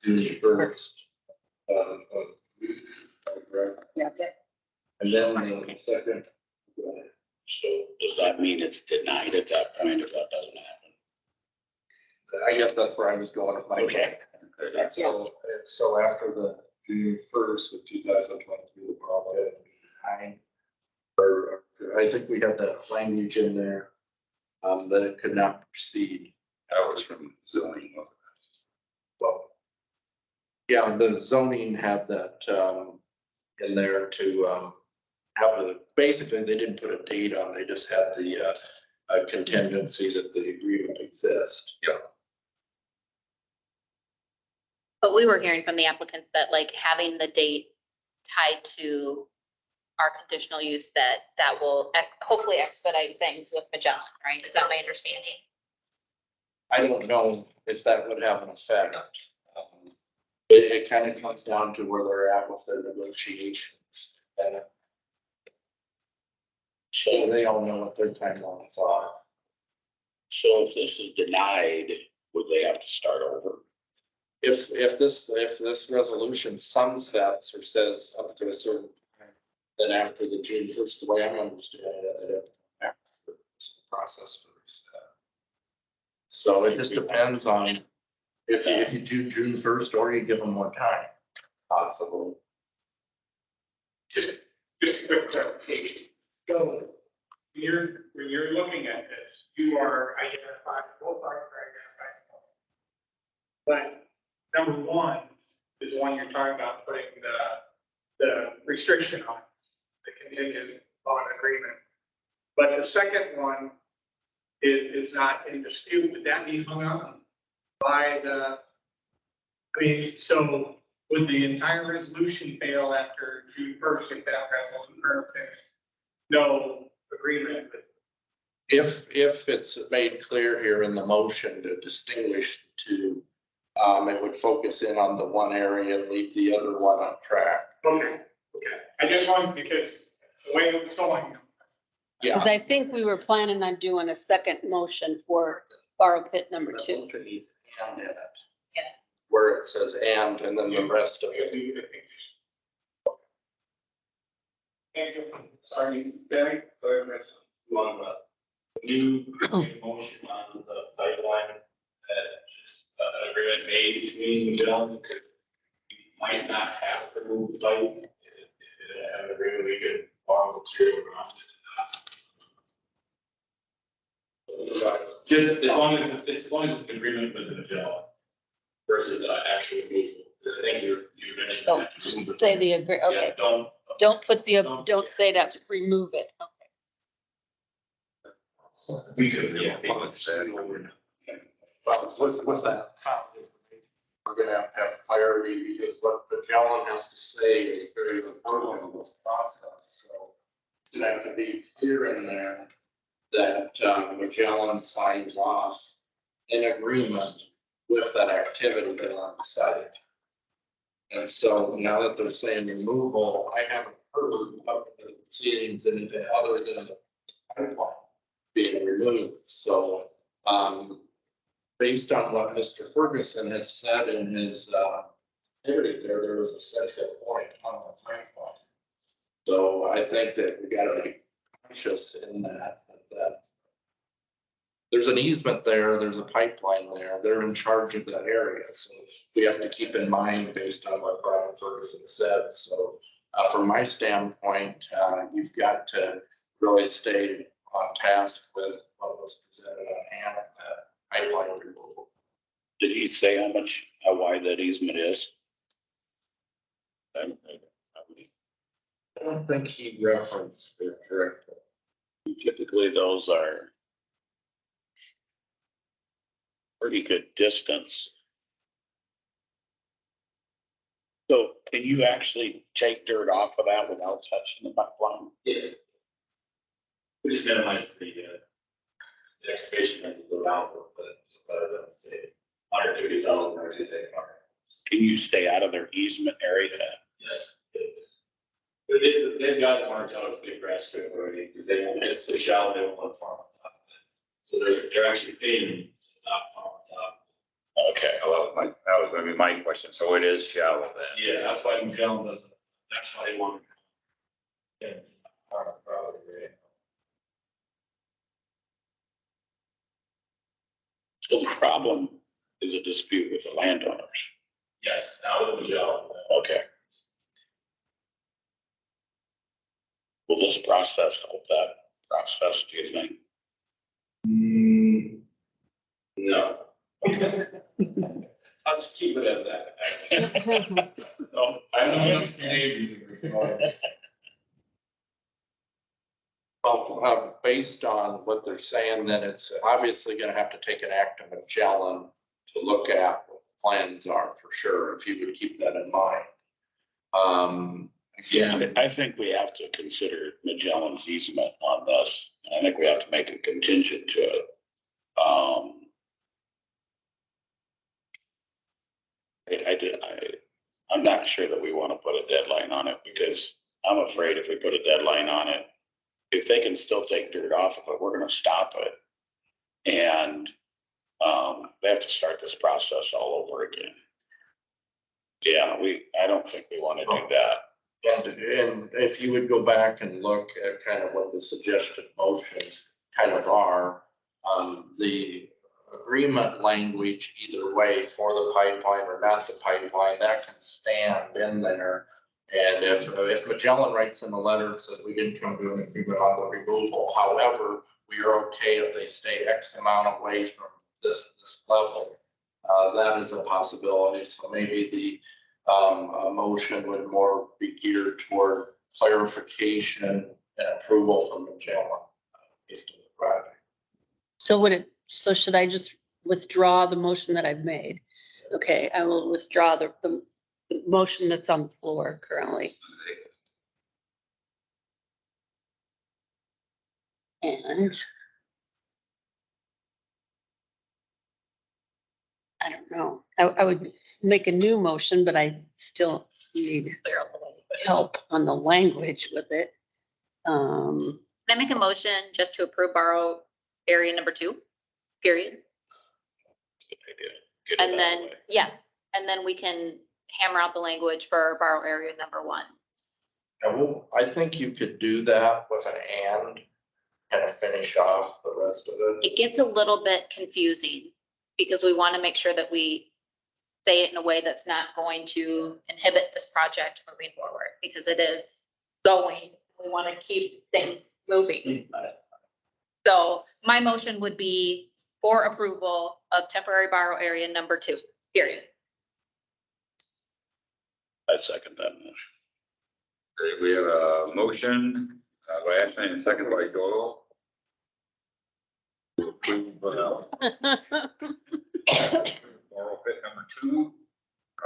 June 1st. Correct? Yeah. And then the second. So does that mean it's denied at that point if that doesn't happen? I guess that's where I was going with my. Okay. So after the June 1st of 2023, the borough pit behind, or I think we had that language in there, that it could not proceed. That was from zoning. Well, yeah, the zoning had that, in there to, have the, basically, they didn't put a date on, they just had the, contingency that the agreement exists. Yeah. But we were hearing from the applicants that like having the date tied to our conditional use, that will hopefully expedite things with Magellan, right? Is that my understanding? I don't know if that would have an effect. It kind of comes down to where they're at with their negotiations, and so they all know what their timelines are. So if this is denied, would they have to start over? If this resolution sunsets or says up to a certain time, then after the June 1st, the way I'm understanding it, they'd have to come back for this process to reset. So it just depends on if you do June 1st or you give them more time, possibly. Just a quick clarification. So when you're looking at this, you are identifying, both are identified. But number one is the one you're talking about putting the restriction on, the contingent on agreement. But the second one is not in dispute. Would that be hung up by the, I mean, so would the entire resolution fail after June 1st if that resolution fails? No agreement. If it's made clear here in the motion to distinguish the two, it would focus in on the one area and leave the other one on track. Okay. I just wanted, because the way it was going. Yeah. Because I think we were planning on doing a second motion for borrow pit number 2. And in it. Yeah. Where it says and then the rest of it. Sorry, Barry, sorry, that's one, new motion on the pipeline, just an agreement made between the gentlemen. We might not have to move the pipe, if it have an agreement, we could borrow material around it. Just as long as it's an agreement with the gentleman versus actual movement. I think you mentioned. Don't that. just say the agree, okay. Yeah, Don't put the, don't say that, remove it. Okay. We could, yeah. But with that, we're gonna have to have clarity because what Magellan has to say is very important in this process. So it's gonna have to be clear in there that Magellan signs off in agreement with that activity that on the site. And so now that they're saying removal, I haven't heard of the proceedings anything other than the pipeline being removed. So, based on what Mr. Ferguson has said in his, activity there was a central point on the pipeline. So I think that we gotta be conscious in that there's an easement there, there's a pipeline there, they're in charge of that area. So we have to keep in mind based on what Brian Ferguson said. So, from my standpoint, you've got to really stay on task with what was presented on hand, that pipeline removal. Did he say how wide that easement is? I don't think he referenced it correctly. Typically, those are pretty good distance. So can you actually take dirt off of that without touching the pipeline? Yes. We just minimize the excavation and the round, but it's better than say 130,000 or anything. Can you stay out of their easement area? Yes. But they've got to mark out a big grass strip already, because they won't, it's so shallow, they won't want to farm on top of it. So they're actually paying to not farm on top. Okay. Well, that was gonna be my question. So it is shallow then? Yeah, that's why Magellan doesn't, that's why they want to. Yeah, farm the property, right? So the problem is a dispute with the landowners. Yes, now that we Okay. Will this process help that process, do you think? no. Let's keep it at that. No, I don't understand. Well, based on what they're saying, then it's obviously gonna have to take an act of Magellan to look at what the plans are for sure, if you would keep that in mind. Again, I think we have to consider Magellan's easement on this. I think we have to make a contingent to it. I'm not sure that we want to put a deadline on it because I'm afraid if we put a deadline on it, if they can still take dirt off of it, we're gonna stop it. And they have to start this process all over again. Yeah, I don't think we want to do that. and if you would go back and look at kind of what the suggested motions kind of are, the agreement language either way for the pipeline or not the pipeline, that can stand in there. And if Magellan writes in the letter and says we didn't come to an agreement on the removal, however, we are okay if they stay X amount away from this level, that is a possibility. So maybe the motion would more be geared toward clarification and approval from Magellan based on the project. So should I just withdraw the motion that I've made? Okay, I will withdraw the motion that's on the floor currently. And I don't know, I would make a new motion, but I still need help on the language with it. Can I make a motion just to approve borrow area number 2, period? Good idea. Get it out And of then, the way. yeah, and then we can hammer out the language for borrow area number 1. I think you could do that with an and kind of finish off the rest of it. It gets a little bit confusing because we want to make sure that we say it in a way that's not going to inhibit this project moving forward, because it is going. We want to keep things moving. So my motion would be for approval of temporary borrow area number 2, period. I second that motion. Okay, we have a motion by Ashley and a second by Doyle. To approve, borrow pit number 2.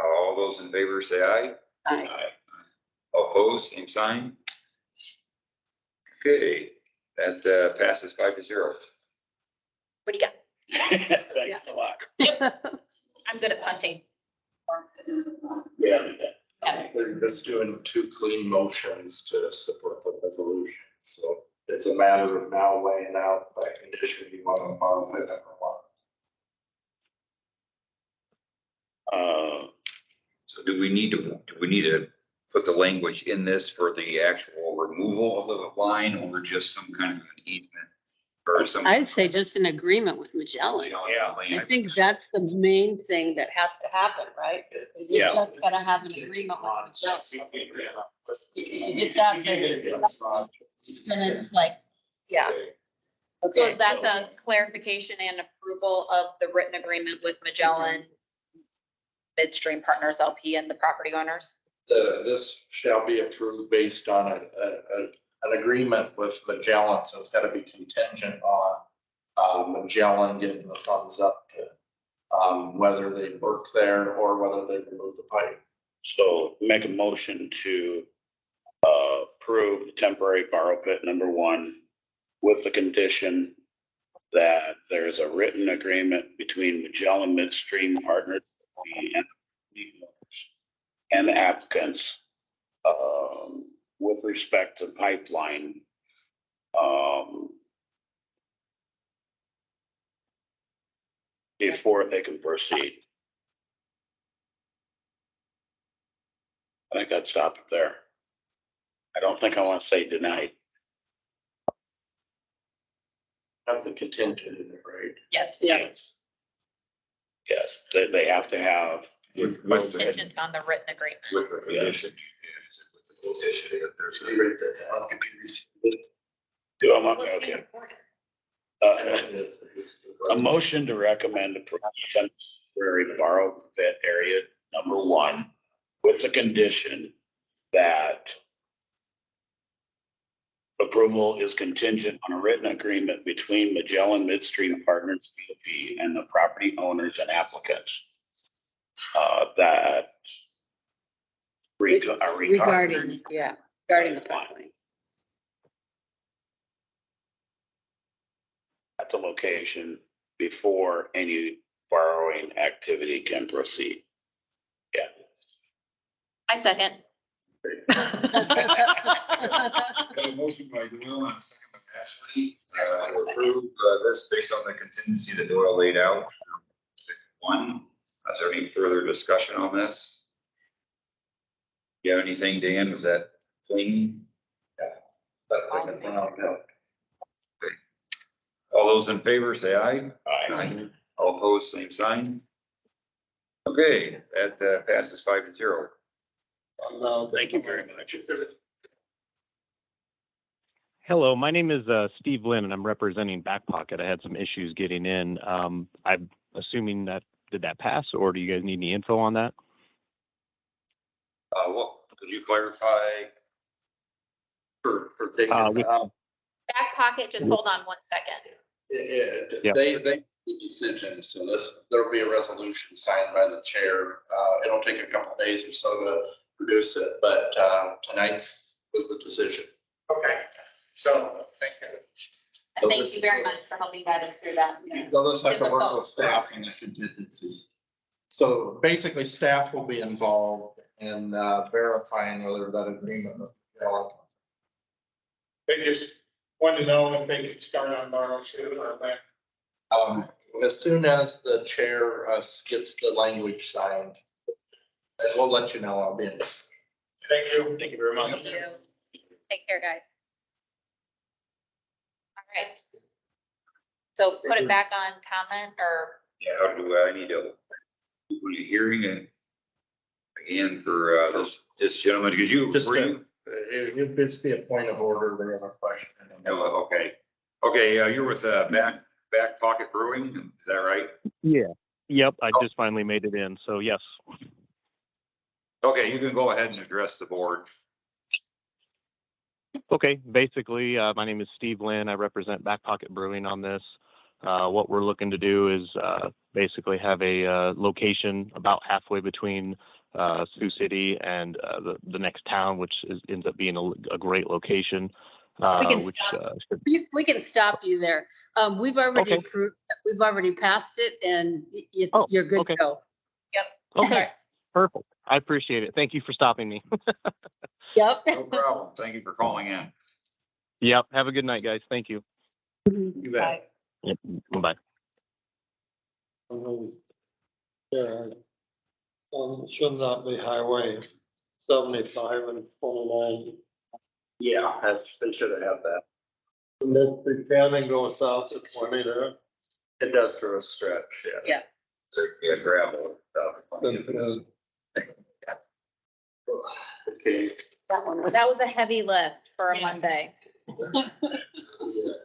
All those in favor say aye. Aye. Opposed, same sign. Okay, that passes 5-0. What do you got? Thanks a lot. I'm good at punting. Yeah. They're just doing 2 clean motions to support the resolution. So it's a matter of now laying out that condition you want to borrow with it or So do we need to put the language in this for the actual removal of the line, or just some kind of an easement? Or some? I'd say just an agreement with Magellan. Yeah. I think that's the main thing that has to happen, right? Is you Yeah. just gotta have an agreement with Magellan. If you get that, then it's like, yeah. So Okay, is that the clarification and approval of the written agreement with Magellan Midstream Partners LP and the property owners? This shall be approved based on an agreement with Magellan, so it's gotta be contingent on Magellan getting the thumbs up to whether they work there or whether they remove the pipe. So make a motion to approve the temporary borrow pit number 1 with the condition that there's a written agreement between Magellan Midstream Partners and the applicants with respect to pipeline. Before they can proceed. I think I'd stop it there. I don't think I want to say denied. Have the contingent in it, right? Yes. Yeah. Yes. Yes, they have to have With Contingent on the written agreement. with the condition. With the condition that there's a. Do I want, okay. A motion to recommend approval of temporary borrow pit area number 1 with the condition that approval is contingent on a written agreement between Magellan Midstream Partners CFP and the property owners and applicants. That Regarding, yeah, regarding the pipeline. at the location before any borrowing activity can proceed. Yeah. I second. Got a motion by Doyle and a second by Ashley, to approve, this based on the contingency that Doyle laid out. 1, is there any further discussion on this? You have anything, Dan? Was that clean? All those in favor, say aye. Aye. All opposed, same sign. Okay, that passes 5-0. No, thank you very much. Hello, my name is Steve Lynn, and I'm representing Back Pocket. I had some issues getting in. I'm assuming that did that pass, or do you guys need any info on that? Well, could you clarify? For taking, with- Back Pocket, just hold on 1 second. Yeah. They the decision, so there'll be a resolution signed by the chair. It'll take a couple of days or so to produce it, but tonight's was the decision. Okay, so, thank you. And thank you very much for helping guide us through that. they'll just have to work with staff on the contingencies. So basically, staff will be involved in verifying whether that agreement with Magellan. They just wanted to know if they could start on borrow soon or when. As soon as the chair gets the language signed, we'll let you know. I'll be in. Thank you. Thank you very much. Thank you. Take care, guys. All right. So put it back on comment or, Yeah, how do I need to, when you're hearing it again for this gentleman, because you, Just were you? It'd just be a point of order. They have a question. Oh, okay. Okay, you're with Back Pocket Brewing, is that right? Yeah. Yep, I just finally made it in, so yes. Okay, you can go ahead and address the board. Okay, basically, my name is Steve Lynn. I represent Back Pocket Brewing on this. What we're looking to do is basically have a location about halfway between Sioux City and the next town, which ends up being a great location. We can stop you there. We've already Okay. approved, we've already passed it and you're good okay. to go. Okay, perfect. I appreciate it. Thank you for stopping me. Yep. No problem. Thank you for calling in. Yep, have a good night, guys. Thank you. You bet. Yep. Bye. Yeah. Should not be highway 75 and 29. Yeah, they should have had that. And then the county goes south to 20 there. It does for a stretch, yeah. So, yeah, gravel. Okay. that was a heavy lift for a Monday.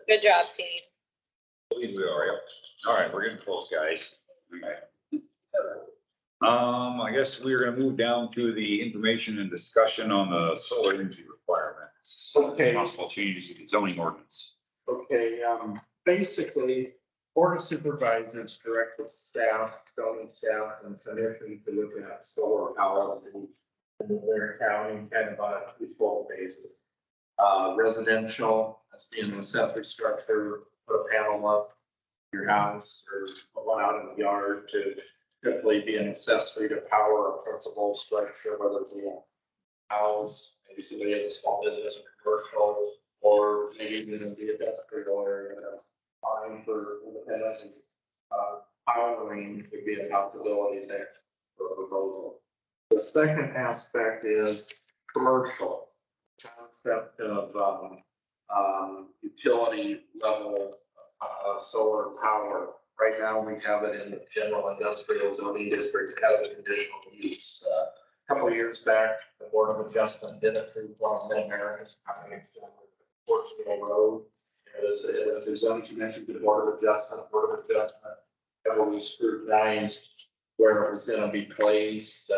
Good job, team. Believe we are, yep. All right, we're getting close, guys. Okay. I guess we're gonna move down to the information and discussion on the solar energy requirements. Okay. Possible changes to the zoning ordinance. Okay, basically, Board of Supervisors directed staff, zoning staff and commission to look at solar power in their county, kind of on a default basis. Residential, that's being an accessory structure, put a panel up in your house or one out in the yard to simply be an accessory to power a principal structure, whether it be a house, maybe somebody has a small business or commercial, or maybe even be a industrial area. Fine for independent, powering could be a possibility there for a proposal. The second aspect is commercial, concept of, utility level, solar power. Right now, we have it in the general industrial zoning district as a conditional use. A couple of years back, the Board of Adjustment did approve one in Mid-America's County, Portsville Road. It was, the zoning commission, the Board of Adjustment heavily scrutinized where it was gonna be placed,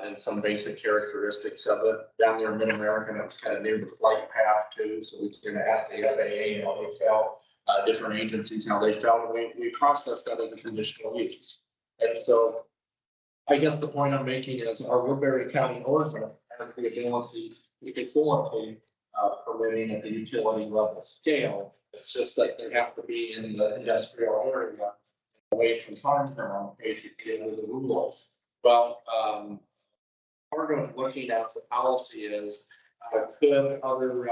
and some basic characteristics of it. Down there in Mid-America, it was kind of near the flight path too, so we can ask the FAA how they felt, different agencies, how they felt, and we processed that as a conditional use. And so I guess the point I'm making is our Woodbury County ordinance has the ability to facilitate permitting at the utility level scale. It's just that they have to be in the industrial area, away from farm ground, basically under the rules. Well, part of looking at the policy is, could other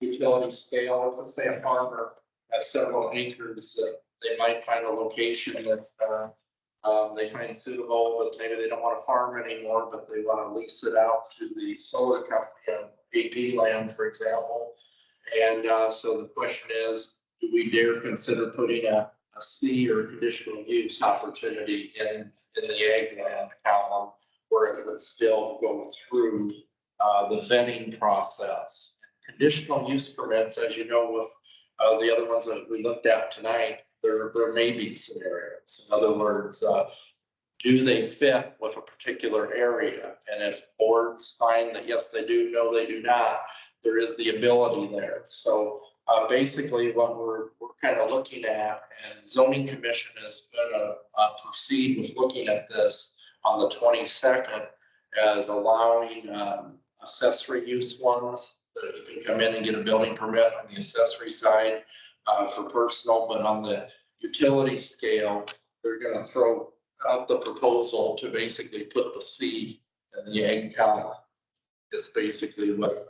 utility scale, let's say a farmer has several acres that they might find a location that they find suitable, but maybe they don't want to farm anymore, but they want to lease it out to the solar company on AP land, for example. And so the question is, do we dare consider putting a C or conditional use opportunity in the ag land column where it would still go through the vetting process? Conditional use permits, as you know, with the other ones that we looked at tonight, there may be scenarios. In other words, do they fit with a particular area? And if boards find that yes, they do, no, they do not, there is the ability there. So basically what we're kind of looking at, and zoning commission is going to proceed with looking at this on the 22nd as allowing accessory use ones that you can come in and get a building permit on the accessory side for personal, but on the utility scale, they're going to throw out the proposal to basically put the C in the ag column. It's basically what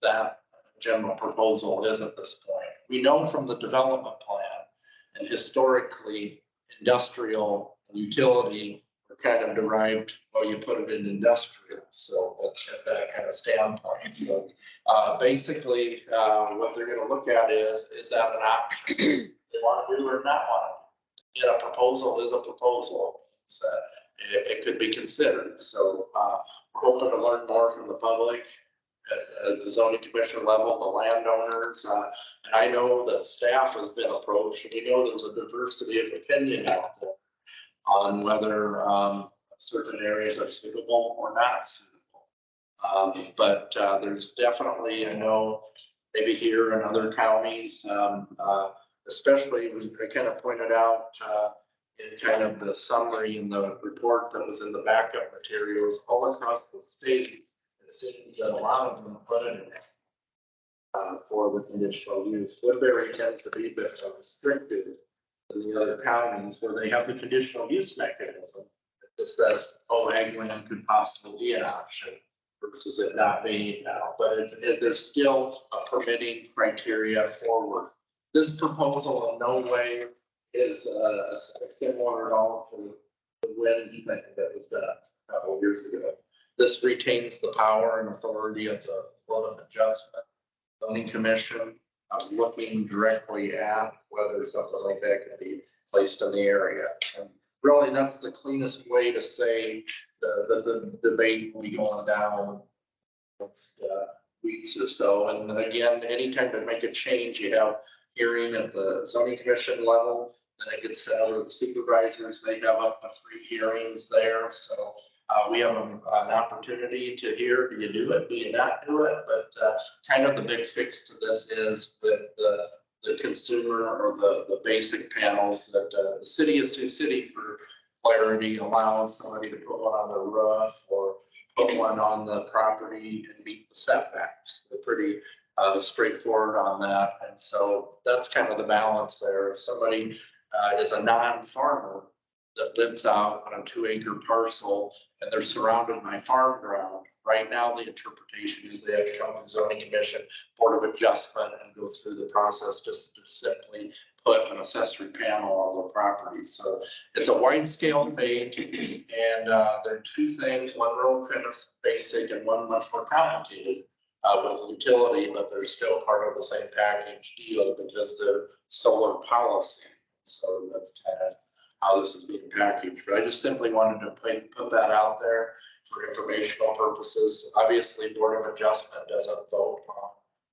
that general proposal is at this point. We know from the development plan and historically industrial and utility are kind of derived, well, you put it in industrial. So that's that kind of standpoint. So basically what they're going to look at is that an option they want to do or not want to do? A proposal is a proposal. So it could be considered. So we're hoping to learn more from the public at the zoning commission level, the landowners. And I know that staff has been approached, and we know there's a diversity of opinion out there on whether certain areas are suitable or not suitable. But there's definitely, I know, maybe here in other counties, especially I kind of pointed out in kind of the summary in the report that was in the backup materials all across the state. It seems that a lot of them put it in for the conditional use. Woodbury tends to be a bit more restricted than the other counties where they have the conditional use mechanism. It's that, ag land could possibly be an option versus it not being now, but there's still a permitting criteria forward. This proposal in no way is similar at all to the wind thing that was done a couple of years ago. This retains the power and authority of the Board of Adjustment. Zoning Commission looking directly at whether something like that can be placed in the area. And really, that's the cleanest way to say the debate will be going down next weeks or so. And again, anytime to make a change, you have hearing at the zoning commission level, then it gets sent over to the supervisors. They have up to 3 hearings there. So we have an opportunity to hear, do you do it, do you not do it? But kind of the big fix to this is with the consumer or the basic panels that the city is Sioux City for clarity allows somebody to put one on the roof or put one on the property and meet the setbacks. They're pretty straightforward on that. And so that's kind of the balance there. If somebody is a non-farmer that lives out on a 2-acre parcel and they're surrounded by farm ground, right now the interpretation is they have to come to zoning commission, Board of Adjustment, and go through the process just to simply put an accessory panel on their property. So it's a wide scale debate, and there are 2 things, one real kind of basic and one much more complicated. with utility, but they're still part of the same package deal because they're solar policy. So that's kind of how this is being packaged. But I just simply wanted to put that out there for informational purposes. Obviously, Board of Adjustment doesn't vote on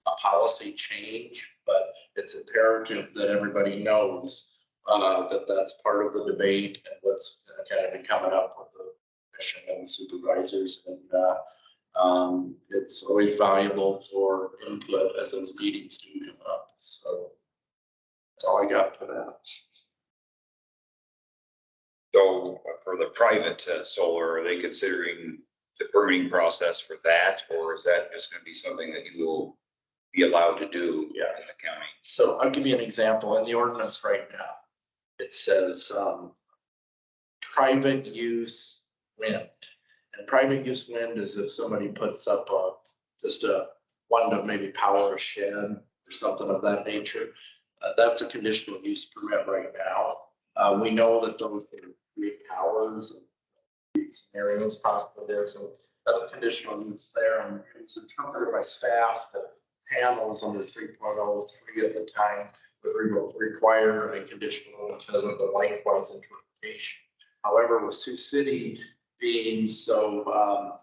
a policy change, but it's imperative that everybody knows that that's part of the debate and what's kind of been coming up with the commission and supervisors. And it's always valuable for input as those meetings do come up. So that's all I got for that. So for the private solar, are they considering the permitting process for that? Or is that just going to be something that you will be allowed to do in the county? So I'll give you an example. In the ordinance right now, it says private use wind. And private use wind is if somebody puts up just one to maybe power a shed or something of that nature. That's a conditional use permit right now. We know that those can create towers and scenarios possibly there. So that's a conditional use there. And it was interpreted by staff that panels under 3.03 at the time would require a conditional because of the likewise interpretation. However, with Sioux City being so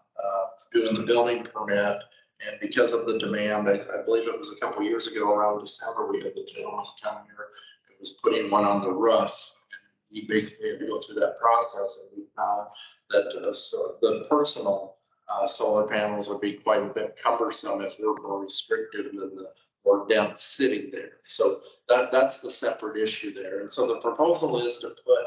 doing the building permit, and because of the demand, I believe it was a couple of years ago around December, we had the gentleman come here and was putting one on the roof. And he basically had to go through that process, and we found that so the personal solar panels would be quite a bit cumbersome if we were more restrictive than the more dense city there. So that's the separate issue there. And so the proposal is to put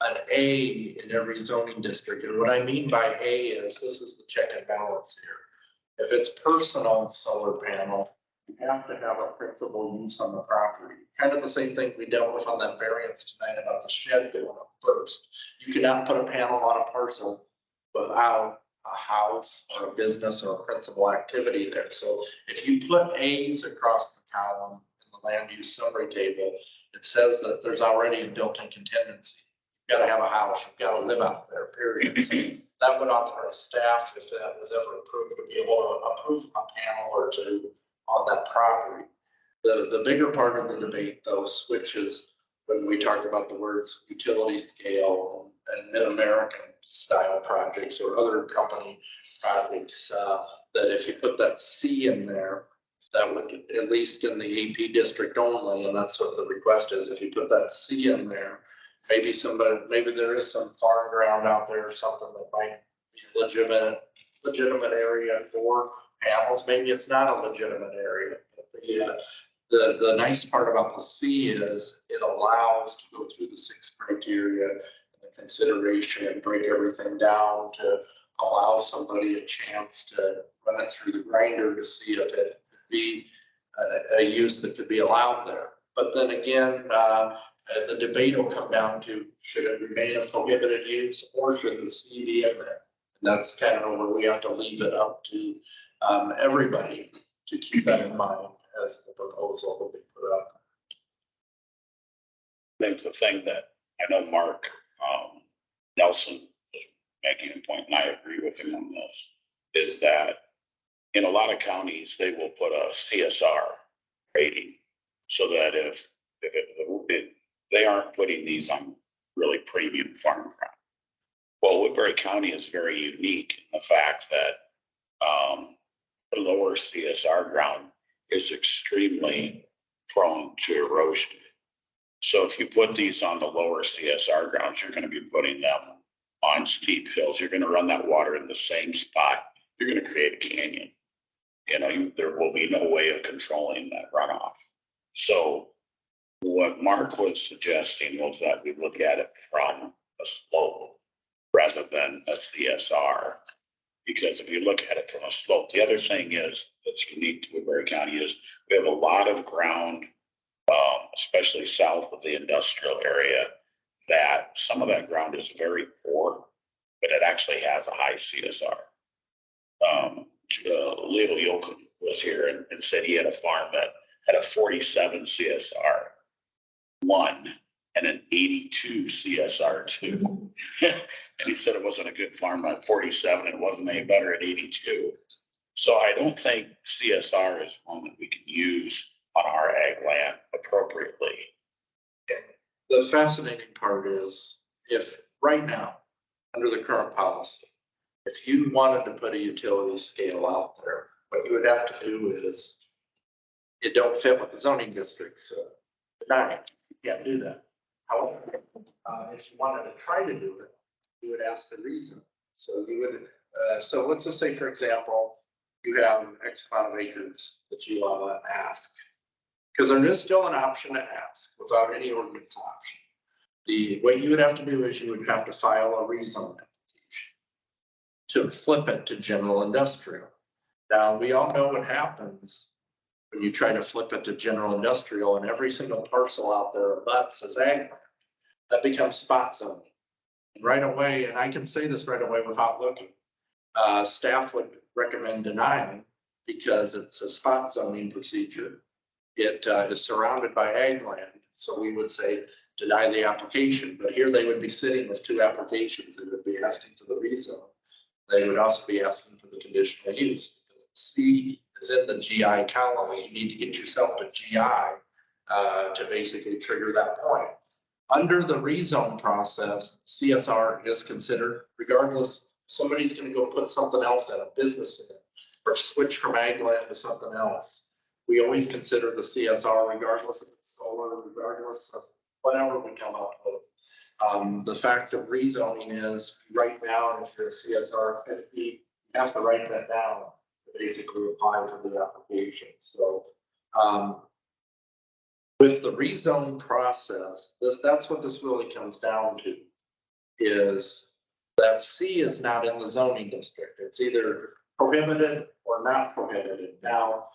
an A in every zoning district. And what I mean by A is this is the check and balance here. If it's personal solar panel, you have to have a principal use on the property. Kind of the same thing we dealt with on that variance tonight about the shed going up first. You cannot put a panel on a parcel without a house or a business or a principal activity there. So if you put A's across the column in the land use summary table, it says that there's already a built-in contingency. You've got to have a house, you've got to live out there, period. So that would authorize staff, if that was ever approved, to be able to approve a panel or two on that property. The bigger part of the debate, though, switches when we talk about the words utility scale and mid-American style projects or other company projects, that if you put that C in there, that would, at least in the AP district only, and that's what the request is, if you put that C in there, maybe there is some farm ground out there or something that might be legitimate area for panels. Maybe it's not a legitimate area. But the nice part about the C is it allows to go through the 6 criteria and the consideration and break everything down to allow somebody a chance to run it through the grinder to see if it could be a use that could be allowed there. But then again, the debate will come down to, should it remain a prohibited use or should the C be in there? And that's kind of where we have to leave it up to everybody to keep that in mind as the proposal will be put up. I think the thing that I know Mark Nelson is making a point, and I agree with him on this, is that in a lot of counties, they will put a CSR rating so that if they aren't putting these on really premium farm ground. Well, Woodbury County is very unique in the fact that the lower CSR ground is extremely prone to erosion. So if you put these on the lower CSR grounds, you're going to be putting them on steep hills. You're going to run that water in the same spot. You're going to create a canyon. There will be no way of controlling that runoff. So what Mark was suggesting was that we look at it from a slope rather than a CSR. Because if you look at it from a slope, the other thing is that's unique to Woodbury County is we have a lot of ground, especially south of the industrial area, that some of that ground is very poor, but it actually has a high CSR. Leo Yoakum was here and said he had a farm that had a 47 CSR 1 and an 82 CSR 2. And he said it wasn't a good farm at 47. It wasn't any better at 82. So I don't think CSR is one that we can use on our ag land appropriately. The fascinating part is if right now, under the current policy, if you wanted to put a utility scale out there, what you would have to do is it don't fit with the zoning district, so deny it. You can't do that. However, if you wanted to try to do it, you would ask the reason. So you would, so let's just say, for example, you have X amount of acres that you want to ask. Because there is still an option to ask without any ordinance option. What you would have to do is you would have to file a rezone application to flip it to general industrial. Now, we all know what happens when you try to flip it to general industrial and every single parcel out there abuts as ag land. That becomes spot zoning. And right away, and I can say this right away without looking, staff would recommend denying because it's a spot zoning procedure. It is surrounded by ag land, so we would say deny the application. But here they would be sitting with two applications. They would be asking for the rezone. They would also be asking for the conditional use because the C is in the GI column. You need to get yourself to GI to basically trigger that point. Under the rezone process, CSR is considered, regardless, somebody's going to go put something else in, a business in it, or switch from ag land to something else. We always consider the CSR regardless of it's solar, regardless of whatever we come up with. The fact of rezoning is right now, if you're a CSR 50, you have to write that down to basically apply for the application. So with the rezone process, that's what this really comes down to, is that C is not in the zoning district. It's either prohibited or not prohibited. Now,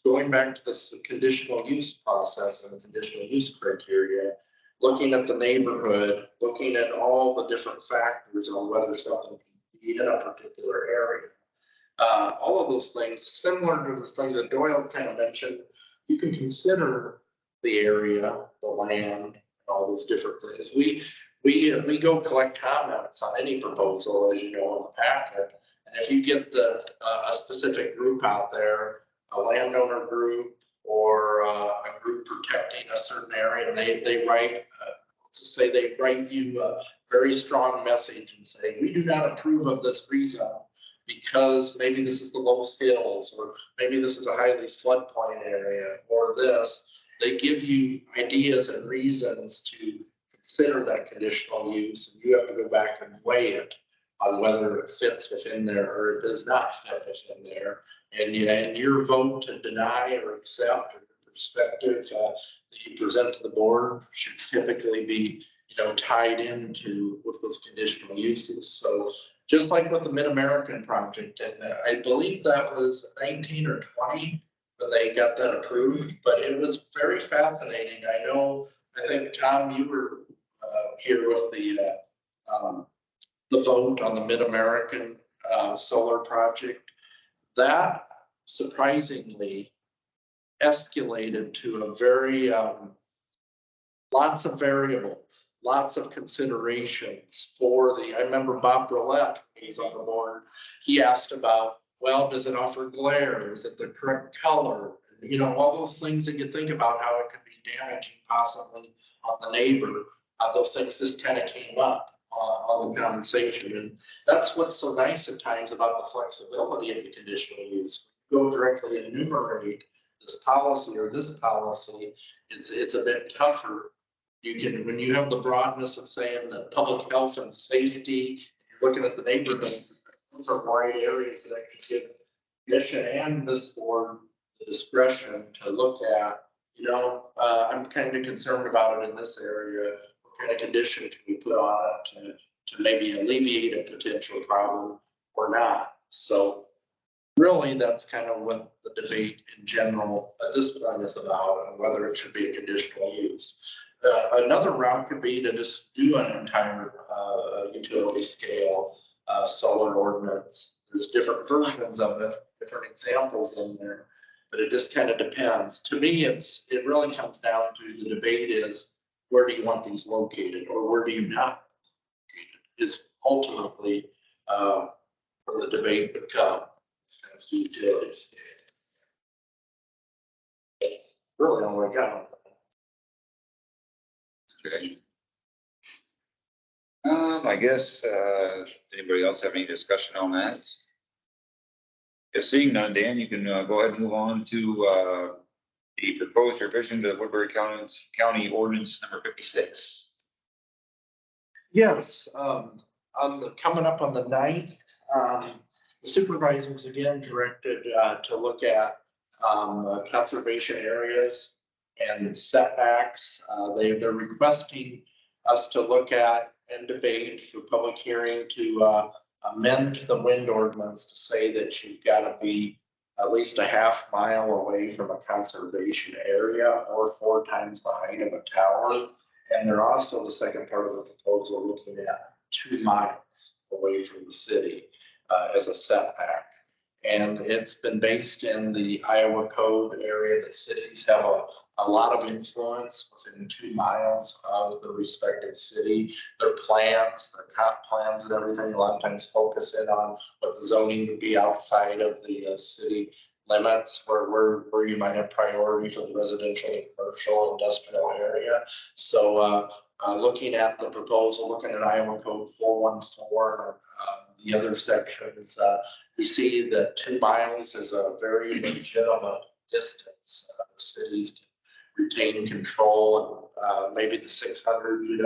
going back to this conditional use process and the conditional use criteria, looking at the neighborhood, looking at all the different factors on whether something can be in a particular area. All of those things, similar to the things that Doyle kind of mentioned, you can consider the area, the land, and all those different things. We go collect comments on any proposal, as you know, in the packet. And if you get a specific group out there, a landowner group or a group protecting a certain area, and they write, let's just say they write you a very strong message and say, we do not approve of this rezone because maybe this is the lowest hills, or maybe this is a highly floodplain area, or this. They give you ideas and reasons to consider that conditional use, and you have to go back and weigh it on whether it fits within there or it does not fit within there. And your vote to deny or accept, or the perspective that you present to the board should typically be, tied into with those conditional uses. So just like with the Mid-American project, and I believe that was 19 or 20 when they got that approved, but it was very fascinating. I think Tom, you were here with the vote on the Mid-American solar project. That surprisingly escalated to a very, lots of variables, lots of considerations for I remember Bob Brillette, he's on the board, he asked about, well, does it offer glare? Is it the correct color? All those things that you think about how it could be damaging possibly on the neighbor. Those things just kind of came up on the conversation. And that's what's so nice at times about the flexibility of the conditional use. Go directly enumerate this policy or this policy, it's a bit tougher. When you have the broadness of saying that public health and safety, you're looking at the neighborhoods, those are wide areas that could give commission and this board the discretion to look at. I'm kind of concerned about it in this area. What kind of condition can we put on it to maybe alleviate a potential problem or not? So really, that's kind of what the debate in general at this point is about, and whether it should be a conditional use. Another route could be to just do an entire utility scale solar ordinance. There's different versions of it, different examples in there, but it just kind of depends. To me, it really comes down to the debate is, where do you want these located, or where do you not? Is ultimately where the debate would come. expense to utilities. It's really all I got. Okay. I guess, anybody else have any discussion on that? If seeing none, Dan, you can, go ahead and move on to, the proposed revision to Woodbury County Ordinance number 56. Yes, coming up on the 9th, the supervisors again directed, to look at, conservation areas and setbacks. They're requesting us to look at and debate for public hearing to, amend the wind ordinance to say that you've got to be at least a half mile away from a conservation area or 4 times the height of a tower. And they're also, the second part of the proposal, looking at 2 miles away from the city as a setback. And it's been based in the Iowa code area that cities have a lot of influence within 2 miles of the respective city. Their plans, their comp plans and everything a lot of times focus in on what the zoning would be outside of the city limits, where you might have priority for the residential, commercial, industrial area. So looking at the proposal, looking at Iowa code 414, the other sections, we see that 2 miles is a very legitimate distance. Cities can retain control, and maybe the 600,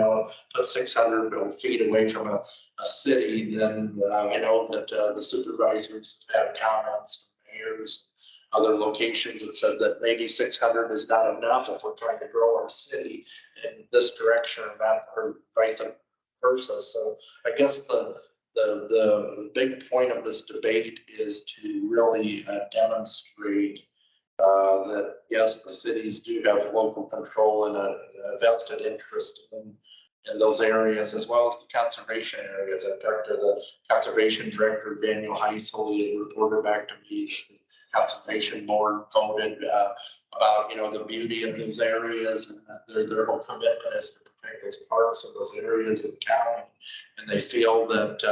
put 600 feet away from a city, then I know that the supervisors have comments from mayors, other locations that said that maybe 600 is not enough if we're trying to grow our city in this direction or that, or vice versa. So I guess the big point of this debate is to really demonstrate that yes, the cities do have local control and a vested interest in those areas, as well as the conservation areas. In fact, the conservation director, Daniel Heisel, reported back to me that the conservation board voted about, the beauty of those areas, and their whole commitment is to protect those parks and those areas of the county. And they feel that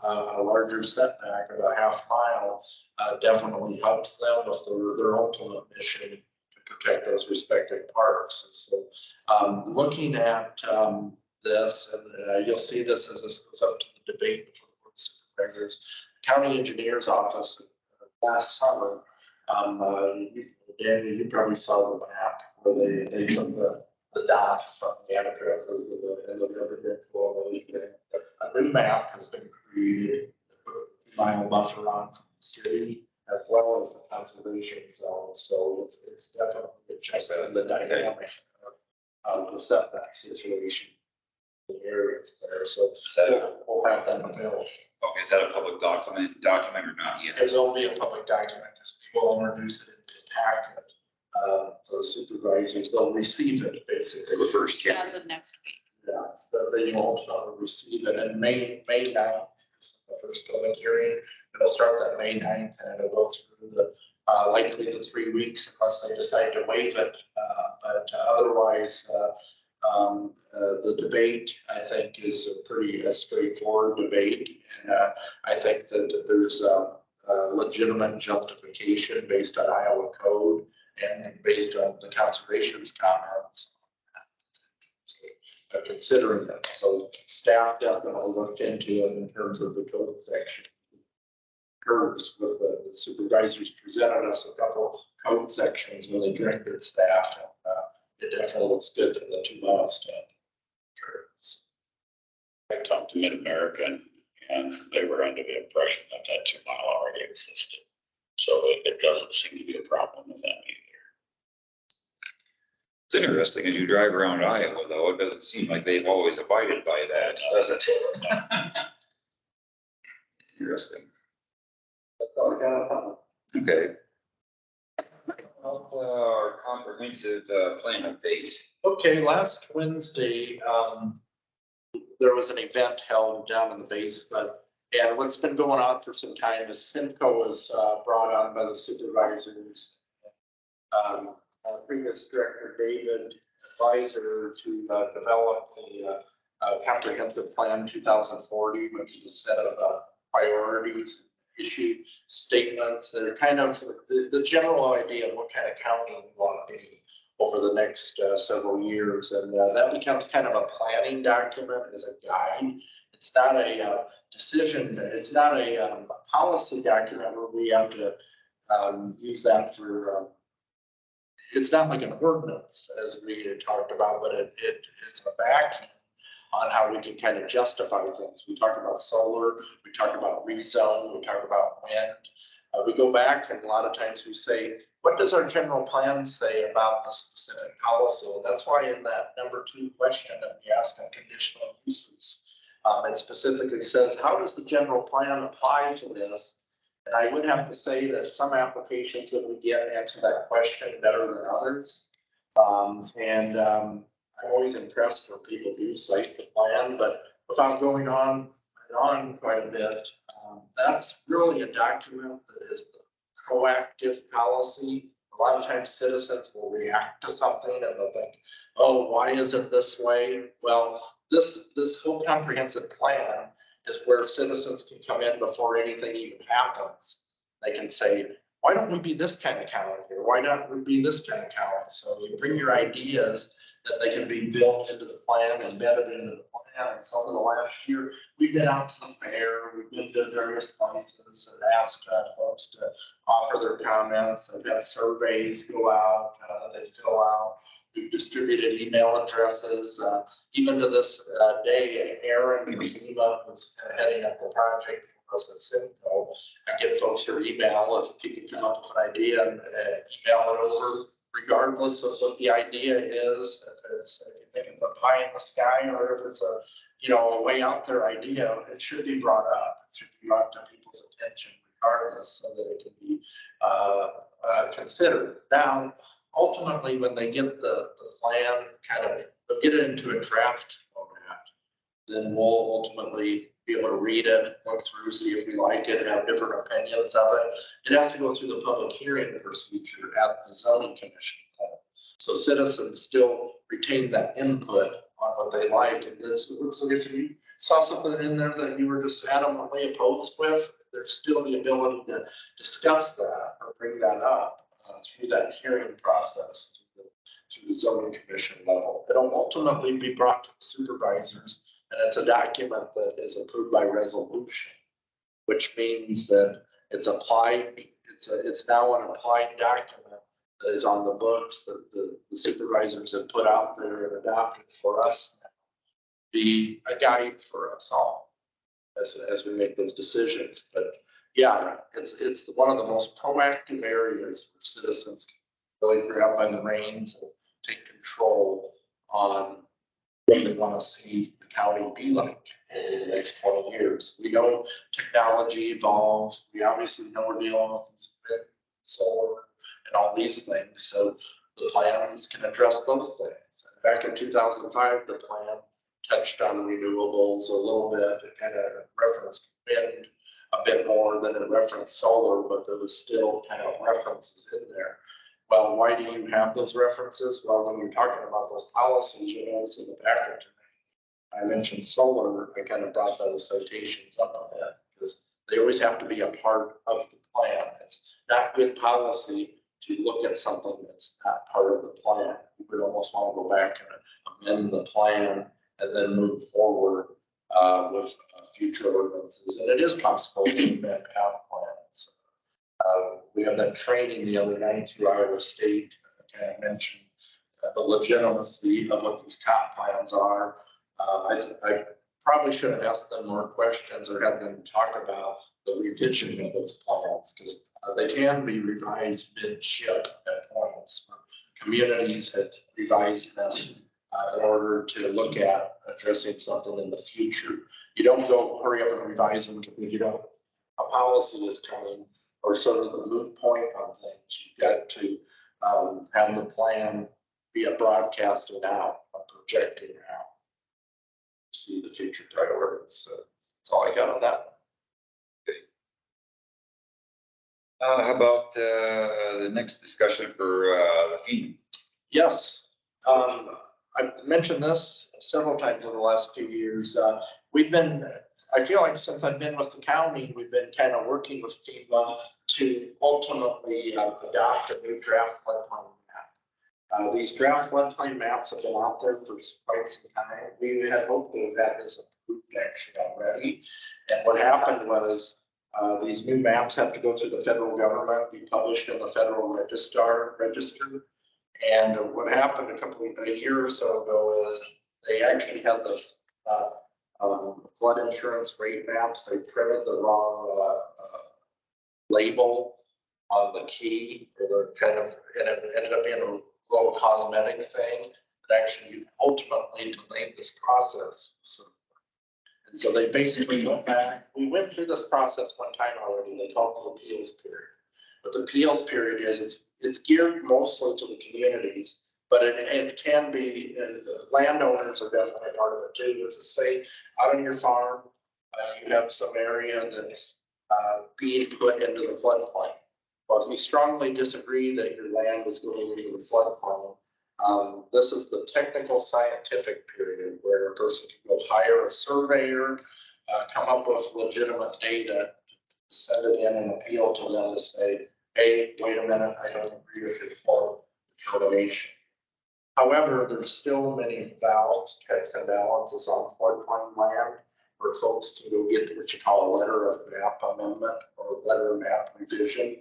a larger setback of a half mile definitely helps them with their ultimate mission to protect those respective parks. And so looking at this, and you'll see this as this goes up to the debate before the board of supervisors, county engineer's office last summer, Daniel, you probably saw the map where they took the dots from the Anadarko and the river. A new map has been created, to put a mile buffer on from the city as well as the conservation zone. So it's definitely adjusted the dynamic of the setback situation in the areas there. So we'll have that available. Okay, is that a public document or not yet? It will be a public document because we will introduce it in the packet. For the supervisors, they'll receive it basically. The first, yeah. As of next week. Yeah, so they will ultimately receive it, and May 9th is the first public hearing. It'll start that May 9th, and it'll go through the likely the 3 weeks unless they decide to waive it. But otherwise, the debate I think is a pretty straightforward debate, and I think that there's legitimate justification based on Iowa code and based on the conservation's comments. Considering that, so staff definitely looked into it in terms of the code section. Curves with the supervisors presented us a couple code sections when they directed staff, and it definitely looks good for the 2 miles to curves. I talked to Mid-American and they were under the impression that 2 mile already existed. So it doesn't seem to be a problem with them either. It's interesting, as you drive around Iowa, though, it doesn't seem like they've always abided by that, does it? Interesting. That's all I got. Okay. Our comprehensive plan update. Okay, last Wednesday, there was an event held down in the basement. And what's been going on for some time is Simcoe was brought on by the supervisors. Our previous director, David, advisor to develop a comprehensive plan 2040, which is a set of priorities, issue statements that are kind of the general idea of what kind of county we want to be over the next several years. And that becomes kind of a planning document as a guide. It's not a decision, it's not a policy document where we have to use that for, it's not like an ordinance as we had talked about, but it's a back on how we can kind of justify things. We talk about solar, we talk about rezone, we talk about wind. We go back and a lot of times we say, what does our general plan say about the specific policy? And that's why in that number 2 question that we ask on conditional uses, it specifically says, how does the general plan apply to this? And I would have to say that some applications that we get answer that question better than others. I'm always impressed when people do cite the plan, but without going on and on quite a bit, that's really a document that is the proactive policy. A lot of times citizens will react to something and they'll think, oh, why is it this way? Well, this whole comprehensive plan is where citizens can come in before anything even happens. They can say, why don't we be this kind of county here? Why don't we be this kind of county? So you bring your ideas that they can be built into the plan, embedded into the plan. And over the last year, we've been out to the fair, we've been to various places and asked folks to offer their comments. They've had surveys go out that they fill out. We've distributed email addresses. Even to this day, Aaron Zima, who's heading up the project for us at Simcoe, I get folks their email if people come up with an idea and email it over, regardless of what the idea is. If you think it's a pie in the sky or if it's a way out there idea, it should be brought up. It should be brought to people's attention regardless, so that it can be considered. Now, ultimately, when they get the plan, they'll get it into a draft format, then we'll ultimately be able to read it, look through, see if we like it, have different opinions of it. It has to go through the public hearing procedure at the zoning commission level. So citizens still retain that input on what they like. And this looks like if you saw something in there that you were just adamantly opposed with, there's still the ability to discuss that or bring that up through that hearing process, through the zoning commission level. It'll ultimately be brought to the supervisors, and it's a document that is approved by resolution, which means that it's applied. It's now an applied document that is on the books that the supervisors have put out there and adopted for us, be a guide for us all as we make those decisions. But yeah, it's one of the most proactive areas where citizens can really grab by the reins and take control on what they want to see the county be like in the next 20 years. We know technology evolves. We obviously know we're dealing with solar and all these things. So the plans can address those things. Back in 2005, the plan touched on renewables a little bit. It kind of referenced wind a bit more than it referenced solar, but there was still kind of references in there. Well, why do you have those references? Well, when you're talking about those policies, you notice in the packet, I mentioned solar. I kind of brought those citations up on that because they always have to be a part of the plan. It's not good policy to look at something that's not part of the plan. You would almost want to go back and amend the plan and then move forward with future ordinances. And it is possible to amend comp plans. We had that training the other night through Iowa State. I kind of mentioned the legitimacy of what these comp plans are. I probably should have asked them more questions or had them talk about the revision of those plans, because they can be revised mid-ship at points. Communities had revised them in order to look at addressing something in the future. You don't go hurry up and revise them if you don't, a policy is coming or sort of the moot point on things. You've got to have the plan be a broadcasting out, a projecting out. See the future priorities. So that's all I got on that. How about the next discussion for the theme? Yes, I've mentioned this several times in the last few years. We've been I feel like since I've been with the county, we've been kind of working with FEMA to ultimately adopt a new draft floodplain map. These draft floodplain maps have been out there for quite some time. We had hoped to have had this approved actually already. And what happened was, these new maps have to go through the federal government, be published in the Federal Register. And what happened a year or so ago is they actually had the flood insurance rate maps. They printed the wrong label on the key, or the kind of, and it ended up being a little cosmetic thing that actually ultimately delayed this process. And so they basically went back. We went through this process one time already. They call it the appeals period. But the appeals period is it's geared mostly to the communities, but it can be, and landowners are definitely part of it too. It's to say, out on your farm, you have some area that's being put into the floodplain. Well, if you strongly disagree that your land is going into the floodplain, this is the technical scientific period where a person can go hire a surveyor, come up with legitimate data, send it in and appeal to them to say, hey, wait a minute, I don't agree with your flood determination. However, there's still many valves, checks and balances on floodplain land where folks can go get what you call a letter of map amendment or letter of map revision.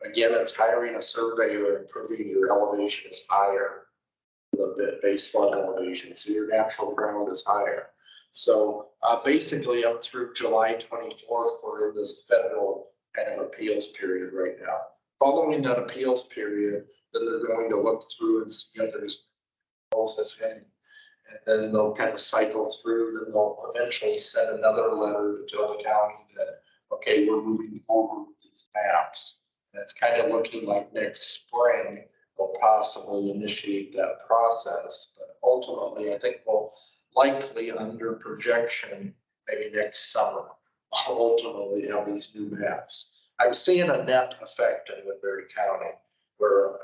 Again, it's hiring a surveyor and proving your elevation is higher than the base flood elevation, so your natural ground is higher. So basically up through July 24th, we're in this federal kind of appeals period right now. Following that appeals period, then they're going to look through and see if there's and then they'll kind of cycle through, then they'll eventually send another letter to tell the county that, okay, we're moving forward with these maps. And it's kind of looking like next spring, they'll possibly initiate that process. But ultimately, I think we'll likely under projection, maybe next summer, ultimately have these new maps. I'm seeing a net effect in Woodbury County where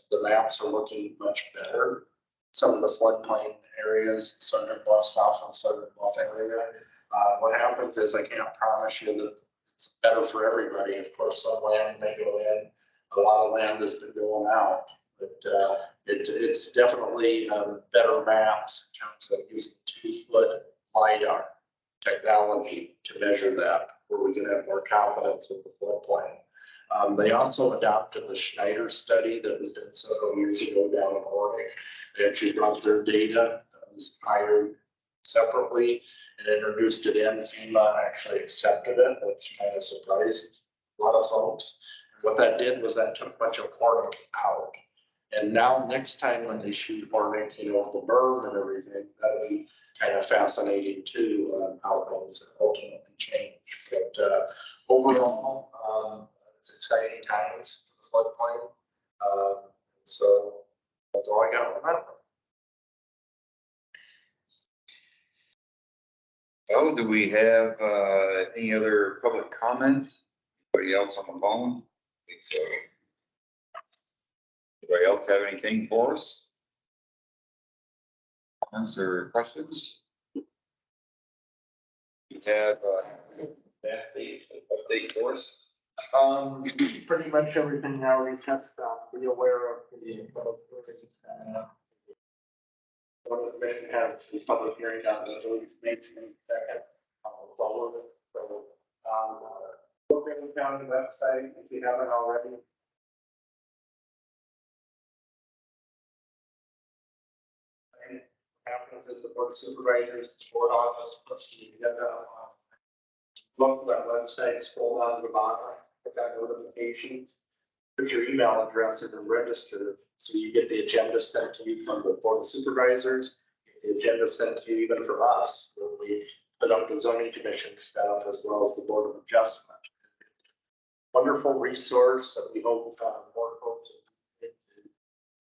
the maps are looking much better. Some of the floodplain areas, Southern Bluff, South and Southern Bluff area. What happens is I can't promise you that it's better for everybody. Of course, some land may go in, a lot of land has been going out, but it's definitely better maps in terms of using 2-foot LiDAR technology to measure that, where we can have more confidence with the floodplain. They also adopted the Schneider study that was done several years ago down in Oregon. They actually brought their data that was hired separately and introduced it in. FEMA actually accepted it, which kind of surprised a lot of folks. And what that did was that took much of Hornick out. And now next time when they shoot Hornick, you know, the berm and everything, that'll be kind of fascinating too, how things ultimately change. But overall, it's exciting times for the floodplain. So that's all I got on that. Well, do we have any other public comments? Anybody else on the phone? I think so. Anybody else have anything for us? Comments or questions? You have that update for us? Pretty much everything I already touched on. Be aware of the one of the have the public hearing on the May 22nd. Forward. So, look at the county website if you haven't already. Happens is the board of supervisors, board office puts the agenda on. Look at that website, scroll down to the bottom, click on notifications, put your email address in and register, so you get the agenda sent to you from the board of supervisors, get the agenda sent to you even from us, when we put up the zoning commission staff as well as the board of adjustment. Wonderful resource that we hope more folks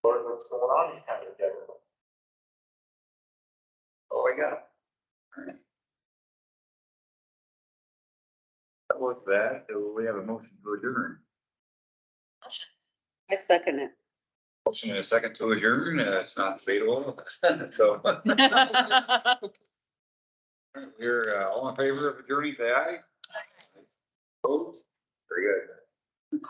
learn what's going on in county government. Oh, I got. With that, we have a motion to adjourn. I second it. Motion and a second to adjourn. It's not debatable. So. All We're all in favor of adjourning, say aye. Opposed? Very good.